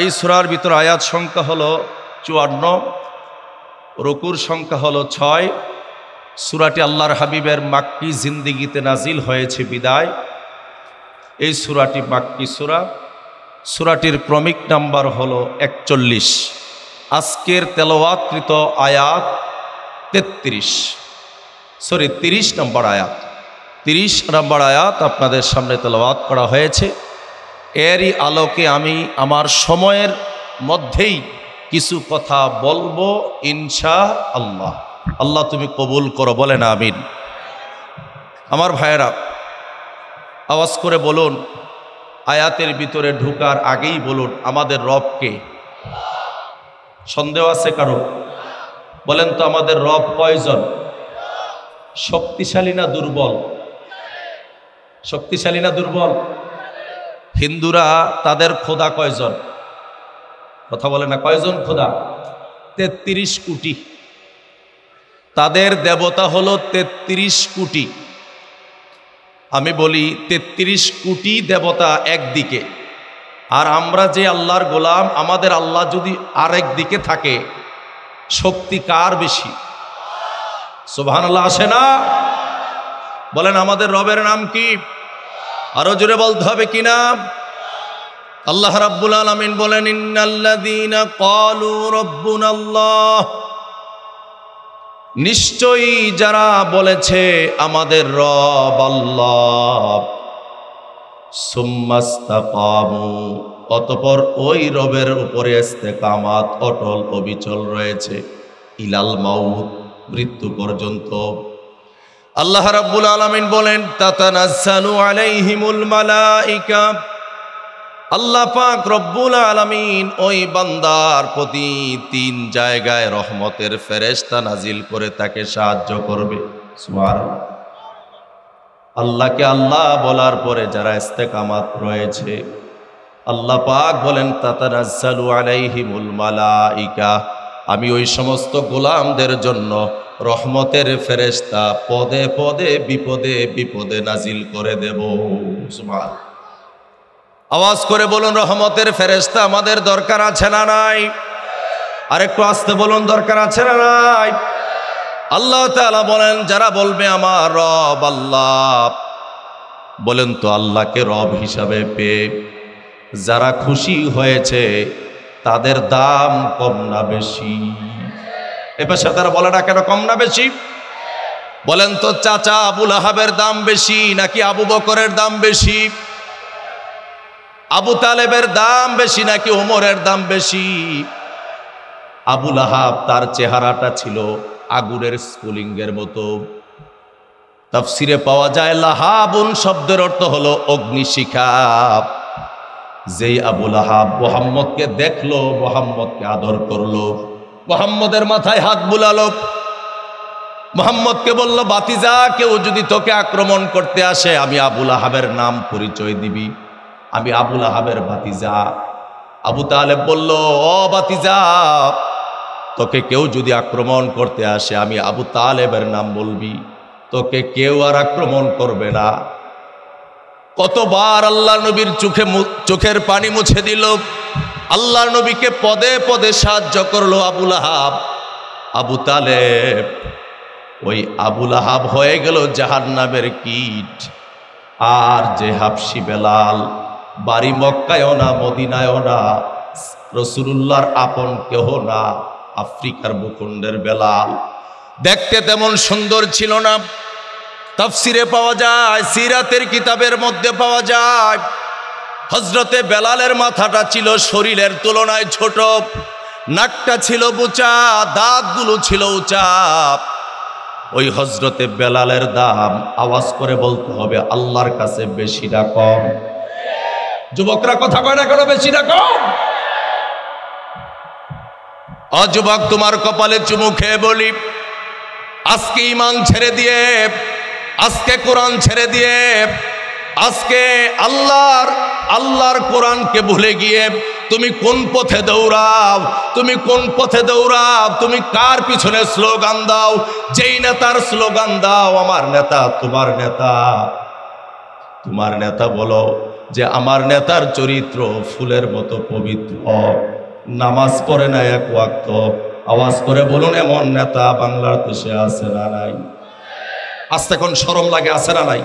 এই সূরার ভিতর আয়াত সংখ্যা হলো 54, রুকুর সংখ্যা হলো 6। সূরাটি আল্লাহর হাবিবের মাক্কি জিন্দিগিতে নাজিল হয়েছে বিদায়। এই সূরাটি মাক্কি সূরা। সূরাটির ক্রমিক নাম্বার হলো 41। আজকের তেলাওয়াতকৃত আয়াত 30 নম্বর আয়াত। 30 নম্বর আয়াত আপনাদের সামনে তেলাওয়াত করা হয়েছে। এরই আলোকে আমি আমার সময়ের মধ্যেই কিছু কথা বলবো ইনশাআল্লাহ। আল্লাহ তুমি কবুল করো, বলেন আমিন। আমার ভাইয়েরা, আওয়াজ করে বলুন, আয়াতের ভিতরে ঢুকার আগেই বলুন আমাদের রবকে। সন্দেহ আছে কারো? বলেন তো আমাদের রব কয়জন? শক্তিশালী না দুর্বল? শক্তিশালী না দুর্বল? হিন্দুরা তাদের খোদা কয়জন? কথা বলে না, কয়জন খোদা? 33 কোটি। তাদের দেবতা হলো 33 কোটি। আমি বলি 33 কোটি দেবতা একদিকে, আর আমরা যে আল্লাহর গোলাম, আমাদের আল্লাহ যদি আরেক দিকে থাকে, শক্তি কার বেশি? সুবহানাল্লাহ আসে না? বলেন আমাদের রবের নাম কি? আরো জোরে বলতে হবে কি নাম? আল্লাহ রাব্বুল আলামিন বলেন, ইন্নাল্লাযীনা ক্বালু রাব্বুনাল্লাহ, নিশ্চয়ই যারা বলেছে আমাদের রব আল্লাহ, সুম্মাস্তাকামু, অতঃপর ওই রবের উপরে ইস্তেকামাত, অটল অবিচল রয়েছে, ইলাল মাউত, মৃত্যু পর্যন্ত। আল্লাহ রাব্বুল আলামিন বলেন, তাতানাজ্জালু আলাইহিমুল মালাইকা, আল্লাহ পাক রব্বুল আলামিন ওই বান্দার প্রতি 3 জায়গায় রহমতের ফেরেশতা নাজিল করে তাকে সাহায্য করবে। সুবহানাল্লাহ। আল্লাহকে আল্লাহ বলার পরে যারা ইস্তেকামাত রয়েছে, আল্লাহ পাক বলেন, তাতানাজ্জালু আলাইহিমুল মালাইকা, আমি ওই সমস্ত গোলামদের জন্য রহমতের ফেরেশতা পদে পদে বিপদে বিপদে নাজিল করে দেব। সুবহানাল্লাহ। আওয়াজ করে বলুন, রহমতের ফেরেশতা আমাদের দরকার আছে না নাই? আরেকটু আস্তে বলুন, দরকার আছে না নাই? আল্লাহ তাআলা বলেন, যারা বলবে আমার রব আল্লাহ, বলেন তো আল্লাহকে রব হিসাবে পেয়ে যারা খুশি হয়েছে তাদের দাম কম না বেশি? এবার তারা বলে না কেন কম না বেশি? বলেন তো, চাচা আবু লাহাবের দাম বেশি নাকি আবু বকরের দাম বেশি? আবু তালেবের দাম বেশি নাকি ওমরের দাম বেশি? আবু লাহাব, তার চেহারাটা ছিল আগুনের স্ফুলিঙ্গের মতো। তাফসিরে পাওয়া যায় লাহাবুন শব্দের অর্থ হলো অগ্নিশিখা। যেই আবু লাহাব মুহাম্মদকে দেখলো, মুহাম্মদকে আদর করলো, মুহাম্মদের মাথায় হাত বুলালো, মুহাম্মদকে বলল, বাতিজা, কেউ যদি তোকে আক্রমণ করতে আসে আমি আবু লাহাবের নাম পরিচয় দিবি, আমি আবু লাহাবের ভাতিজা। আবু তালেব বলল, ও ভাতিজা, তোকে কেউ যদি আক্রমণ করতে আসে আমি আবু তালেবের নাম বলবি, তোকে কেউ আর আক্রমণ করবে না। কতবার আল্লাহ নবীর চোখের পানি মুছে দিল, আল্লাহ নবীকে পদে পদে সাহায্য করলো আবু লাহাব। আবু তালেব, ওই আবু লাহাব হয়ে গেল জাহান্নামের কীট। আর যে হাবশি বেলাল, বাড়ি মক্কায়ও না মদিনায়ও না, রাসূলুল্লাহর আপন কেহ না, আফ্রিকার ভূখণ্ডের বেলাল, দেখতে তেমন সুন্দর ছিল না। তাফসিরে পাওয়া যায়, সিরাতের কিতাবের মধ্যে পাওয়া যায়, হযরতে বেলালের মাথাটা ছিল শরীরের তুলনায় ছোট, নাকটা ছিল বোচা, দাঁতগুলো ছিল উঁচা। ওই হযরতে বেলালের দাম আওয়াজ করে বলতে হবে আল্লাহর কাছে বেশি না কম? যুবকরা কথা কয় না কেন, বেশি না কম? যুবক, তোমার কপালে চুমু খেয়ে বলি, আজকে ঈমান ছেড়ে দিয়ে, আজকে কোরআন ছেড়ে দিয়ে, আজকে আল্লাহর কোরআনকে ভুলে গিয়ে তুমি কোন পথে দৌড়াও? তুমি কোন পথে দৌড়াও? তুমি কার পিছনে স্লোগান দাও? যেই নেতার স্লোগান দাও, আমার নেতা, তোমার নেতা, তোমার নেতা বলো যে আমার নেতার চরিত্র ফুলের মতো পবিত্র, নামাজ পড়ে না এক ওয়াক্ত, আওয়াজ করে বলুন এমন নেতা বাংলার দেশে আছে না নাই? আজকে কোন শরম লাগে, আছে না নাই?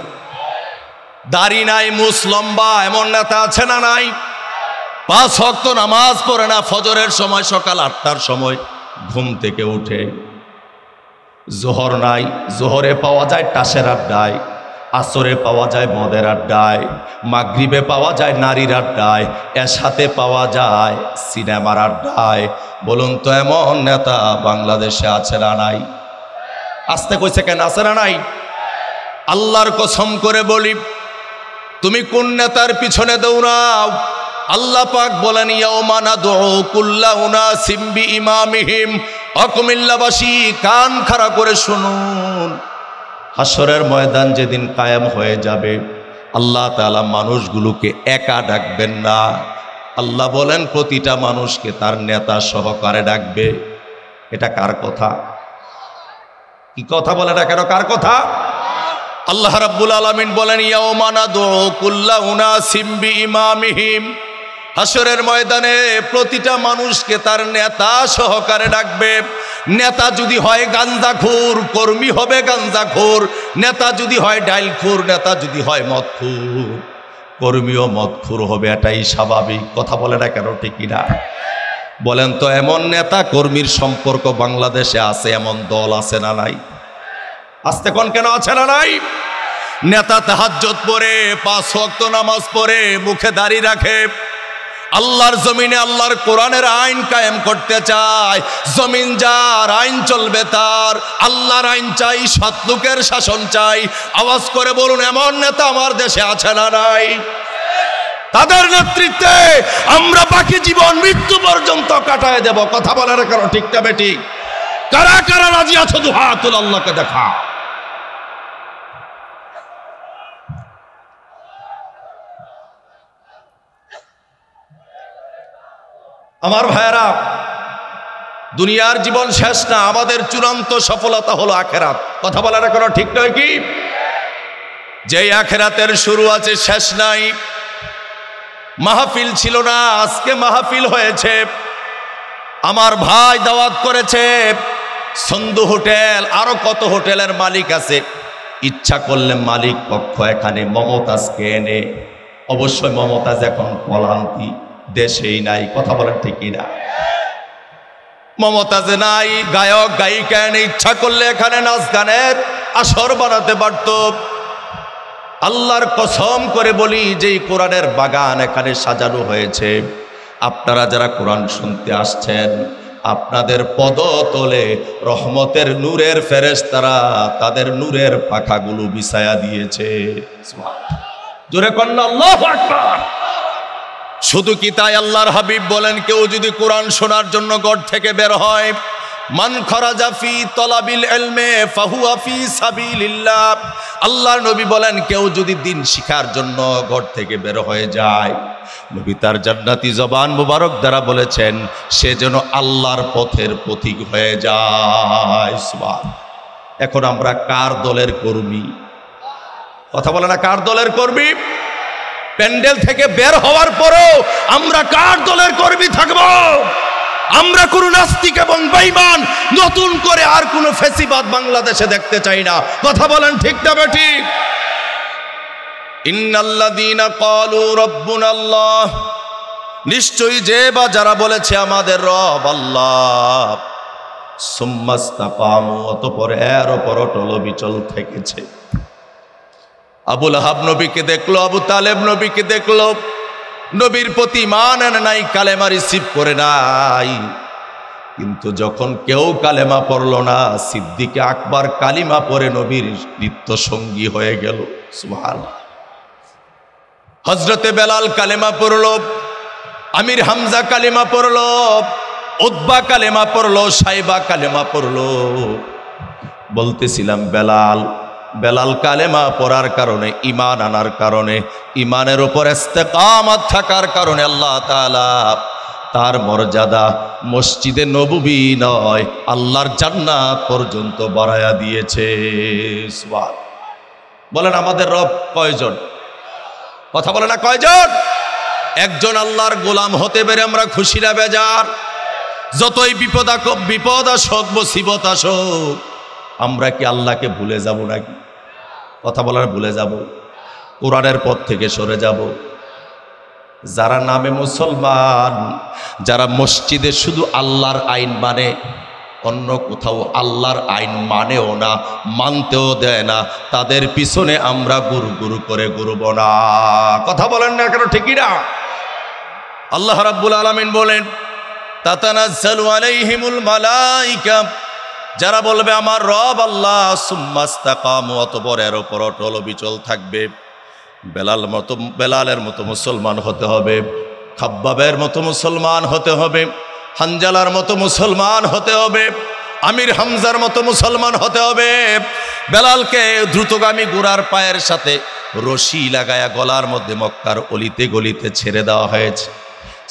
দাড়ি নাই, মুছ লম্বা, এমন নেতা আছে না নাই? 5 ওয়াক্ত নামাজ পড়ে না, ফজরের সময় সকাল 8টার সময় ঘুম থেকে উঠে। জোহর নাই, জোহরে পাওয়া যায় টাসের আড্ডায়, আসরে পাওয়া যায় মদের আড্ডায়, মাগরিবে পাওয়া যায় নারীর আড্ডায়, এশাতে পাওয়া যায় সিনেমার আড্ডায়। বলুন তো এমন নেতা বাংলাদেশে আছে না নাই? আসতে কইছে কেন, আছে না নাই? আল্লাহর কসম করে বলি, তুমি কোন নেতার পিছনে দৌড়াও? আল্লাহ পাক বলেন, ইয়াউমা নাদউ কুল্লা উনাসিম বিইমামিহিম। কুমিল্লাবাসী কান খাড়া করে শুনুন, হাসরের ময়দান যেদিন কায়েম হয়ে যাবে, আল্লাহ তাআলা মানুষগুলোকে একা ডাকবেন না। আল্লাহ বলেন প্রতিটা মানুষকে তার নেতা সহকারে ডাকবে। এটা কার কথা? কি কথা বলে না কেন, কার কথা? আল্লাহ রাব্বুল আলামিন বলেন, ইয়াউমা নাদউ কুল্লা উনাসিম বিইমামিহিম। হাসরের ময়দানে প্রতিটা মানুষকে তার নেতা সহকারে ডাকবে। নেতা যদি হয় গাঞ্জাখোর, কর্মী হবে গাঞ্জাখোর। নেতা যদি হয় ডাইলখোর, নেতা যদি হয় মদখোর, কর্মীও মদখুর হবে, এটাই স্বাভাবিক। কথা বলে না কেন, ঠিক কিনা বলেন তো? এমন নেতা কর্মীর সম্পর্ক বাংলাদেশে আছে, এমন দল আছে না নাই? আসতে কোন কেন আছে না নাই? নেতা তাহাজ্জুদ পড়ে, 5 ওয়াক্ত নামাজ পড়ে, মুখে দাড়ি রাখে, আল্লাহর জমিনে আল্লাহর কোরআনের আইন কায়েম করতে চায়। জমিন যার, আইন চলবে তার। আল্লাহর আইন চাই, সৎ লোকের শাসন চাই। আওয়াজ করে বলুন, এমন নেতা আমার দেশে আছে না নাই? তাদের নেতৃত্বে আমরা বাকি জীবন মৃত্যু পর্যন্ত কাটায় দেব। কথা বলার কারণ ঠিক না বেঠিক? কারা কারা রাজি আছো? দুহাতুল আল্লাহকে দেখা। আমার ভাইয়েরা, দুনিয়ার জীবন শেষ না, আমাদের চূড়ান্ত সফলতা হলো আখেরাত। কথা বলার কোনো ঠিক নয় কি? যেই আখেরাতের শুরু আছে, শেষ নাই। মাহফিল ছিল না, আজকে মাহফিল হয়েছে। আমার ভাই দাওয়াত করেছে, সন্ধু হোটেল, আরো কত হোটেলের মালিক আছে। ইচ্ছা করলে মালিক পক্ষ এখানে মমতাজকে এনে, অবশ্যই মমতাজ এখন পলান্তি, দেশেই নাই। কথা বলেন ঠিক না? মমতাজে নাই, গায়ক গায়িকা এনে ইচ্ছা করলে এখানে নাচ গানের আসর বানাতে পারত। আল্লাহর কসম করে বলি, যেই কোরআনের বাগান এখানে সাজানো হয়েছে, আপনারা যারা কোরআন শুনতে আসছেন, আপনাদের পদতলে রহমতের নূরের ফেরেশতারা তাদের নূরের পাখাগুলো বিছায়া দিয়েছে। জোরে কন্না আল্লাহু আকবার। শুধু কি তাই? আল্লাহর হাবিব বলেন, কেউ যদি কোরআন শোনার জন্য ঘর থেকে বের হয়, মান খরাজা ফি তলাবিল ইলমে ফাহুয়া ফি সাবিলিল্লাহ। আল্লাহর নবী বলেন, কেউ যদি দিন শিখার জন্য ঘর থেকে বের হয়ে যায়, নবী তার জান্নাতি জবান মুবারক দ্বারা বলেছেন, সে যেন আল্লাহর পথের পথিক হয়ে যায়। সুবহান। এখন আমরা কার দলের কর্মী? কথা বলে না, কার দলের কর্মী? প্যান্ডেল থেকে বের হওয়ার পরও আমরা কার দলের কর্মী থাকব? আমরা কোন নাস্তিক এবং বেঈমান, নতুন করে আর কোন ফেসিবাদ বাংলাদেশে দেখতে চাই না। কথা বলেন ঠিক না বেঠিক? ইন্নাল্লাযীনা ক্বালু রাব্বুনাল্লাহ, নিশ্চয়ই যে বা যারা বলেছে আমাদের রব আল্লাহ, সুম্মাস্তাকামু, অতঃপর এর উপর অটল বিচল থেকেছে। আবুল আহাব নবীকে দেখলো, আবু তালেব নবীকে দেখলো, নবীর প্রতি ঈমান আনে নাই, কালেমা রিসিভ করে নাই। কিন্তু যখন কেউ কালেমা পড়ল না, সিদ্দিক আকবর কালিমা পড়ে নবীর নিত্য সঙ্গী হয়ে গেল। সুবহানাল্লাহ। হযরতে বেলাল কালেমা পড়ল, আমির হামজা কালেমা পড়ল, উতবা কালেমা পড়ল, সাইবা কালেমা পড়ল। বলতেছিলাম, বেলাল কালেমা পড়ার কারণে, ঈমান আনার কারণে, ঈমানের উপর ইস্তেকামত থাকার কারণে আল্লাহ তাআলা তার মর্যাদা মসজিদে নববী নয়, আল্লাহর জান্নাত পর্যন্ত বাড়ায়া দিয়েছে। সুবহান। বলেন, আমাদের রব কয়জন? কথা বলে না, কয়জন? একজন। আল্লাহর গোলাম হতে পেরে আমরা খুশি না বেজার? যতই বিপদ আসুক, মুসিবত আসুক, আমরা কি আল্লাহকে ভুলে যাব নাকি? কথা বলার ভুলে যাব? কোরআনের পথ থেকে সরে যাব? যারা নামে মুসলমান, যারা মসজিদে শুধু আল্লাহর আইন মানে, অন্য কোথাও আল্লাহর আইন মানেও না, মানতেও দেয় না, তাদের পিছনে আমরা গুরু গুরু করে ঘুরব না। কথা বলেন না কেন, ঠিকই না? আল্লাহ রাব্বুল আলামিন বলেন, তাতানাজ্জালু আলাইহিমুল মালাইকা, যারা বলবে আমার রব আল্লাহ, সুম্মাস্তাকামু, অতঃপর এর উপর অটল বিচল থাকবে। বেলালের মতো মুসলমান হতে হবে, খাব্বাবের মতো মুসলমান হতে হবে, হানজালার মতো মুসলমান হতে হবে, আমির হামজার মতো মুসলমান হতে হবে। বেলালকে দ্রুতগামী ঘোড়ার পায়ের সাথে রশি লাগায়া গলার মধ্যে মক্কার অলিতে গলিতে ছেড়ে দেওয়া হয়েছে।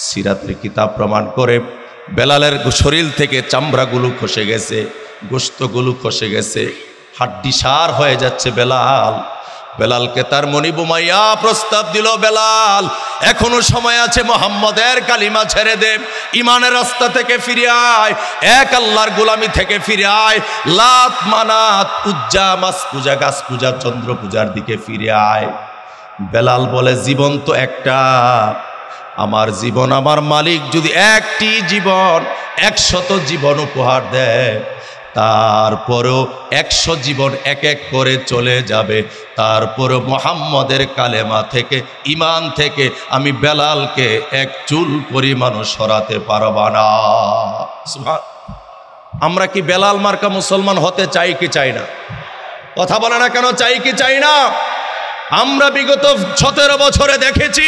সিরাতের কিতাব প্রমাণ করে বেলালের শরীর থেকে চামড়াগুলো খসে গেছে, গোশতগুলো খসে গেছে, হাড্ডি সার হয়ে যাচ্ছে। বেলালকে তার মনি বুমাইয়া প্রস্তাব দিল, বেলাল এখনো সময় আছে, মুহাম্মদের কালিমা ছেড়ে দে, ইমানের রাস্তা থেকে ফিরে আয়, এক আল্লাহর গোলামি থেকে ফিরে আয়, লাত মানাত উজ্জা মাস পূজা গাছ পূজা চন্দ্র পূজার দিকে ফিরে আয়। বেলাল বলে জীবন তো একটা, আমার জীবন আমার মালিক যদি একটি জীবন 100 জীবন উপহার দেয়, তারপরেও 100 জীবন এক এক করে চলে যাবে, তারপরে মুহাম্মদের কালেমা থেকে, ঈমান থেকে আমি বেলালকে এক চুল পরিমাণও সরাতে পারবা না। সুবহান। আমরা কি বেলাল মার্কা মুসলমান হতে চাই কি চাই না? কথা বলে না কেন, চাই কি চাই না? আমরা বিগত 17 বছরে দেখেছি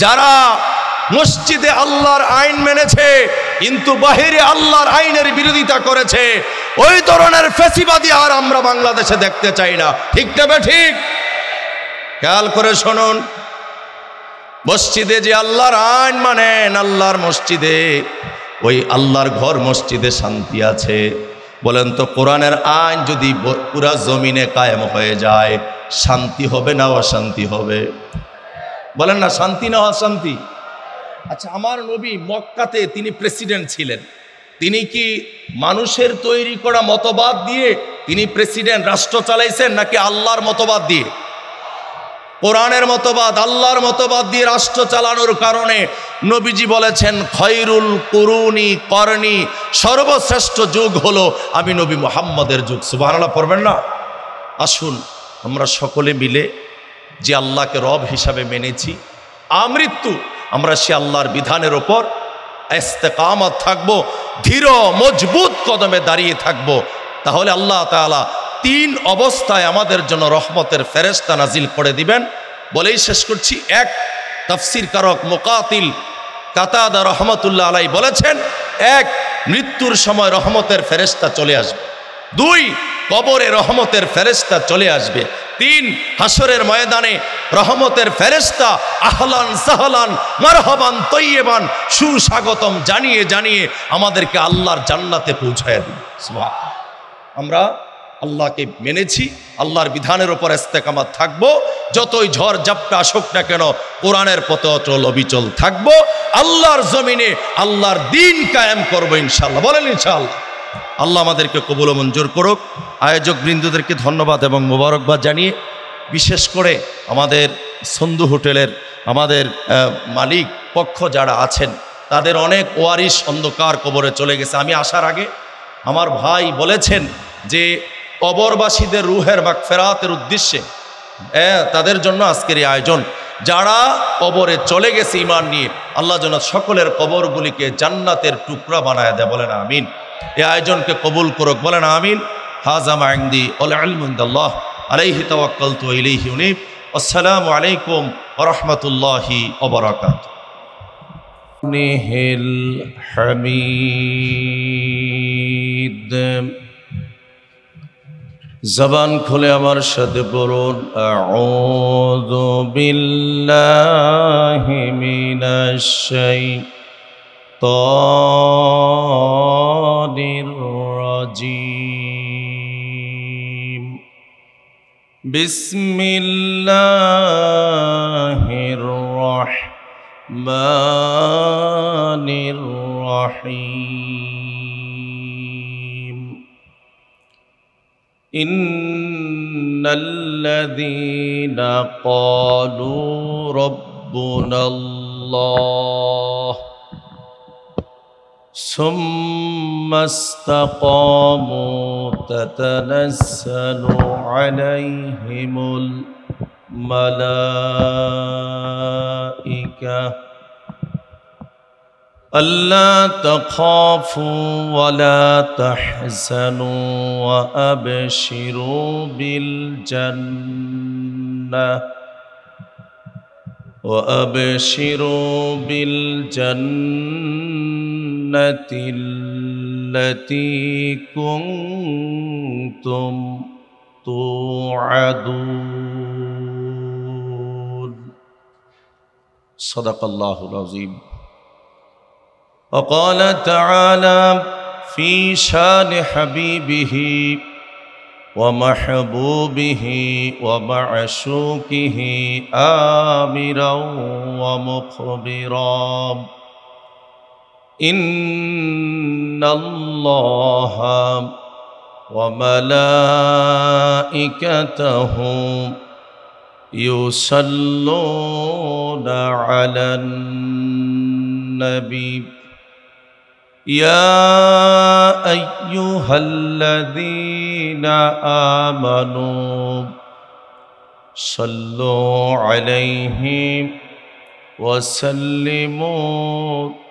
যারা মসজিদে আল্লাহর আইন মেনেছে কিন্তু বাহিরে আল্লাহর আইনের বিরোধিতা করেছে, ওই ধরনের ফ্যাসিবাদী আর আমরা বাংলাদেশে দেখতে চাই না। ঠিক না ঠিক? খেয়াল করে শুনুন, মসজিদে যে আল্লাহর আইন মানেন, আল্লাহর মসজিদে, ওই আল্লাহর ঘর মসজিদে শান্তি আছে। বলেন তো কোরআনের আইন যদি পুরা জমিনে কায়েম হয়ে যায়, শান্তি হবে না অশান্তি হবে? বলেন না, শান্তি না অশান্তি? আচ্ছা, আমার নবী মক্কাতে তিনি প্রেসিডেন্ট ছিলেন, তিনি কি মানুষের তৈরি করা মতবাদ দিয়ে তিনি প্রেসিডেন্ট রাষ্ট্র চালাইছেন, নাকি আল্লাহর মতবাদ দিয়ে? কোরআনের মতবাদ, আল্লাহর মতবাদ দিয়ে রাষ্ট্র চালানোর কারণে নবীজি বলেছেন খয়রুল কুরুনি করনি, সর্বশ্রেষ্ঠ যুগ হলো আমি নবী মুহাম্মদের যুগ। সুবহানাল্লাহ পড়বেন না? আসুন আমরা সকলে মিলে যে আল্লাহকে রব হিসাবে মেনেছি, আমৃত্যু আমরা সে আল্লাহর বিধানের ওপর ইস্তেকামত থাকব, ধীর মজবুত কদমে দাঁড়িয়ে থাকব। তাহলে আল্লাহ তাআলা 3 অবস্থায় আমাদের জন্য রহমতের ফেরেশতা নাজিল করে দিবেন। বলেই শেষ করছি। 1, তাফসীর কারক মুকাতিল কাতাদা রহমতুল্লাহ আলাইহি বলেছেন, 1, মৃত্যুর সময় রহমতের ফেরেশতা চলে আসবে। 2, কবরে রহমতের ফেরেশতা চলে আসবে। 3, হাসরের ময়দানে রহমতের ফেরেশতা আহলান সাহলান মারহাবান তৈয়বান সুস্বাগতম জানিয়ে জানিয়ে আমাদেরকে আল্লাহর জান্নাতে পৌঁছায় দিবে। সুবহানাল্লাহ। আমরা আল্লাহকে মেনেছি, আল্লাহর বিধানের উপর ইস্তেকামাত থাকবো, যতই ঝড় ঝাপটা আসুক না কেন কোরআনের পথে অটল অবিচল থাকবো, আল্লাহর জমিনে আল্লাহর দ্বীন কায়েম করবো ইনশাআল্লাহ। বলেন ইনশাআল্লাহ। আল্লাহ আমাদেরকে কবুল ও মঞ্জুর করুক। আয়োজক বৃন্দদেরকে ধন্যবাদ এবং মোবারকবাদ জানিয়ে, বিশেষ করে আমাদের সন্ধু হোটেলের আমাদের মালিক পক্ষ যারা আছেন, তাদের অনেক ওয়ারিশ অন্ধকার কবরে চলে গেছে। আমি আসার আগে আমার ভাই বলেছেন যে কবরবাসীদের রুহের মাগফিরাতের উদ্দেশ্যে তাদের জন্য আজকের এই আয়োজন। যারা কবরে চলে গেছে ঈমান নিয়ে, আল্লাহ যেন সকলের কবরগুলিকে জান্নাতের টুকরা বানায় দেয়। বলেন আমিন। এই আয়োজনকে কবুল করুক। বলেন আমিন। হাযা মা ইনদি ওয়াল ইলমু ইনদাল্লাহ আলাইহি তাওয়াক্কালতু ওয়া ইলাইহি উনীব। আসসালামু আলাইকুম ওয়া রাহমাতুল্লাহি ওয়া বারাকাতুহু। নিহিল হামিদ। জবান খুলে আমার সাথে পড়ুন, আউযু বিল্লাহি মিনাশ শাইতানির রাজীম। বিসমিল্লাহির রাহমানির রাহিম। ইন্নাল্লাযীনা ক্বালু রাব্বুনাল্লাহ সুম্মা ইসতাকামু তাতানাজ্জালু আলাইহিমুল মালাইকা ألا تخافوا ولا تحزنوا وأبشروا بالجنة التي كنتم توعدون. صدق الله العظيم. وقال تعالى في شان حبيبه ومحبوبه ومعشوقه آمرا ومخبرا إن الله وملائكته يصلون على النبي يا أيها الذين آمنوا صلوا عليه وسلموا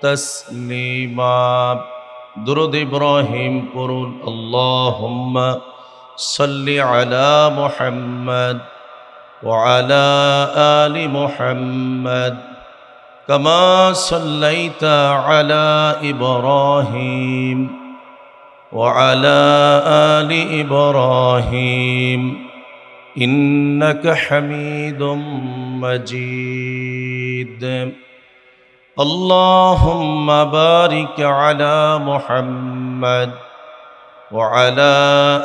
تسليما درود إبراهيم قرون اللهم صل على محمد وعلى آل محمد كما صليت على إبراهيم وعلى آل إبراهيم إنك حميد مجيد اللهم بارك على محمد وعلى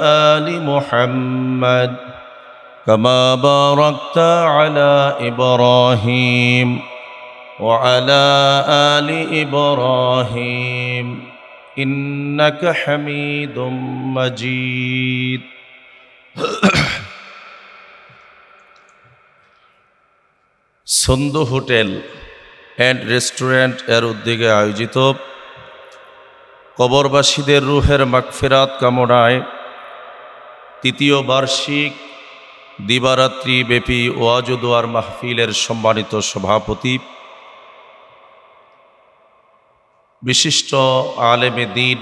آل محمد كما باركت على إبراهيم وعلى آل إبراهيم إنك حميد مجيد সন্ধু হোটেল অ্যান্ড রেস্টুরেন্ট এর উদ্যোগে আয়োজিত কবরবাসীদের রুহের মাগফিরাত কামনায় তৃতীয় বার্ষিক দিবারাত্রি ব্যাপী ওয়াজ ও দোয়ার মাহফিলের সম্মানিত সভাপতি বিশিষ্ট আলেমে দ্বীন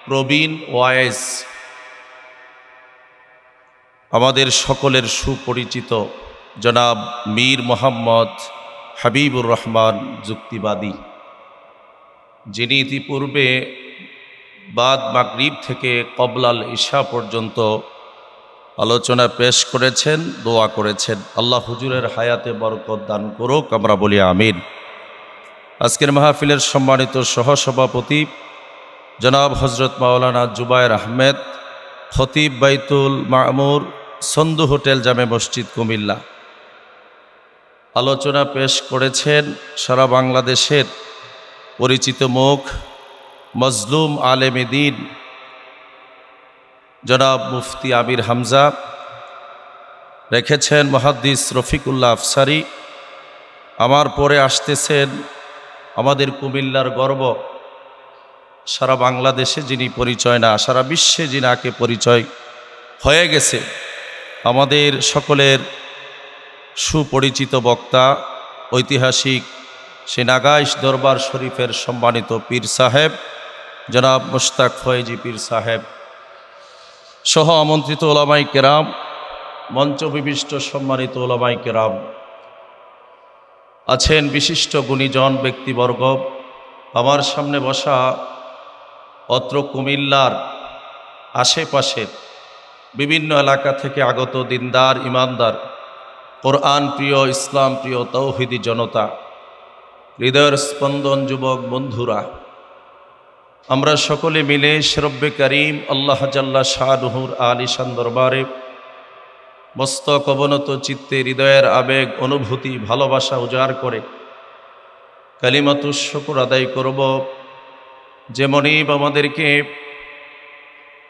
প্রবীণ ওয়াইজ আমাদের সকলের সুপরিচিত জনাব মীর মোহাম্মদ হাবিবুর রহমান যুক্তিবাদী, যিনি ইতিপূর্বে বাদ মাগরিব থেকে কবলাল ইশা পর্যন্ত আলোচনা পেশ করেছেন, দোয়া করেছেন। আল্লাহ হুজুরের হায়াতে বরকত দান করুক, আমরা বলি আমিন। আজকের মাহফিলের সম্মানিত সহসভাপতি জনাব হজরত মাওলানা জুবায়ের আহমেদ, খতিব বাইতুল মামুর, সন্ধু হোটেল, জামে মসজিদ, কুমিল্লা। আলোচনা পেশ করেছেন সারা বাংলাদেশের পরিচিত মুখ মজলুম আলেমে দ্বীন জনাব মুফতি আমির হামজা, রেখেছেন মুহাদ্দিস রফিকুল্লাহ আফসারি। আমার পরে আসতেছেন আমাদের কুমিল্লার গর্ব, সারা বাংলাদেশে যিনি পরিচয় না, সারা বিশ্বে যিনাকে পরিচয় হয়ে গেছে, আমাদের সকলের সুপরিচিত বক্তা, ঐতিহাসিক সেনাগাইশ দরবার শরীফের সম্মানিত পীর সাহেব জনাব মুশতাক ফয়েজি পীর সাহেব সহ আমন্ত্রিত ওলামাই কেরাম, মঞ্চ বিশিষ্ট সম্মানিত ওলামাই কেরাম আছেন, বিশিষ্ট গুণীজন ব্যক্তিবর্গ। আমার সামনে বসা অত্র কুমিল্লার আশেপাশের বিভিন্ন এলাকা থেকে আগত দিনদার, ইমানদার, কোরআন প্রিয়, ইসলাম প্রিয়, তৌহিদি জনতা, হৃদয়ের স্পন্দন যুবক বন্ধুরা, আমরা সকলে মিলে রব্বে করিম আল্লাহ জাল্লা শানুহুর আলিশান দরবারে মস্তক অবনত চিত্তে, হৃদয়ের আবেগ, অনুভূতি, ভালোবাসা উজাড় করে কালিমাতুশ শুকর আদায় করব। যে মনিব আমাদেরকে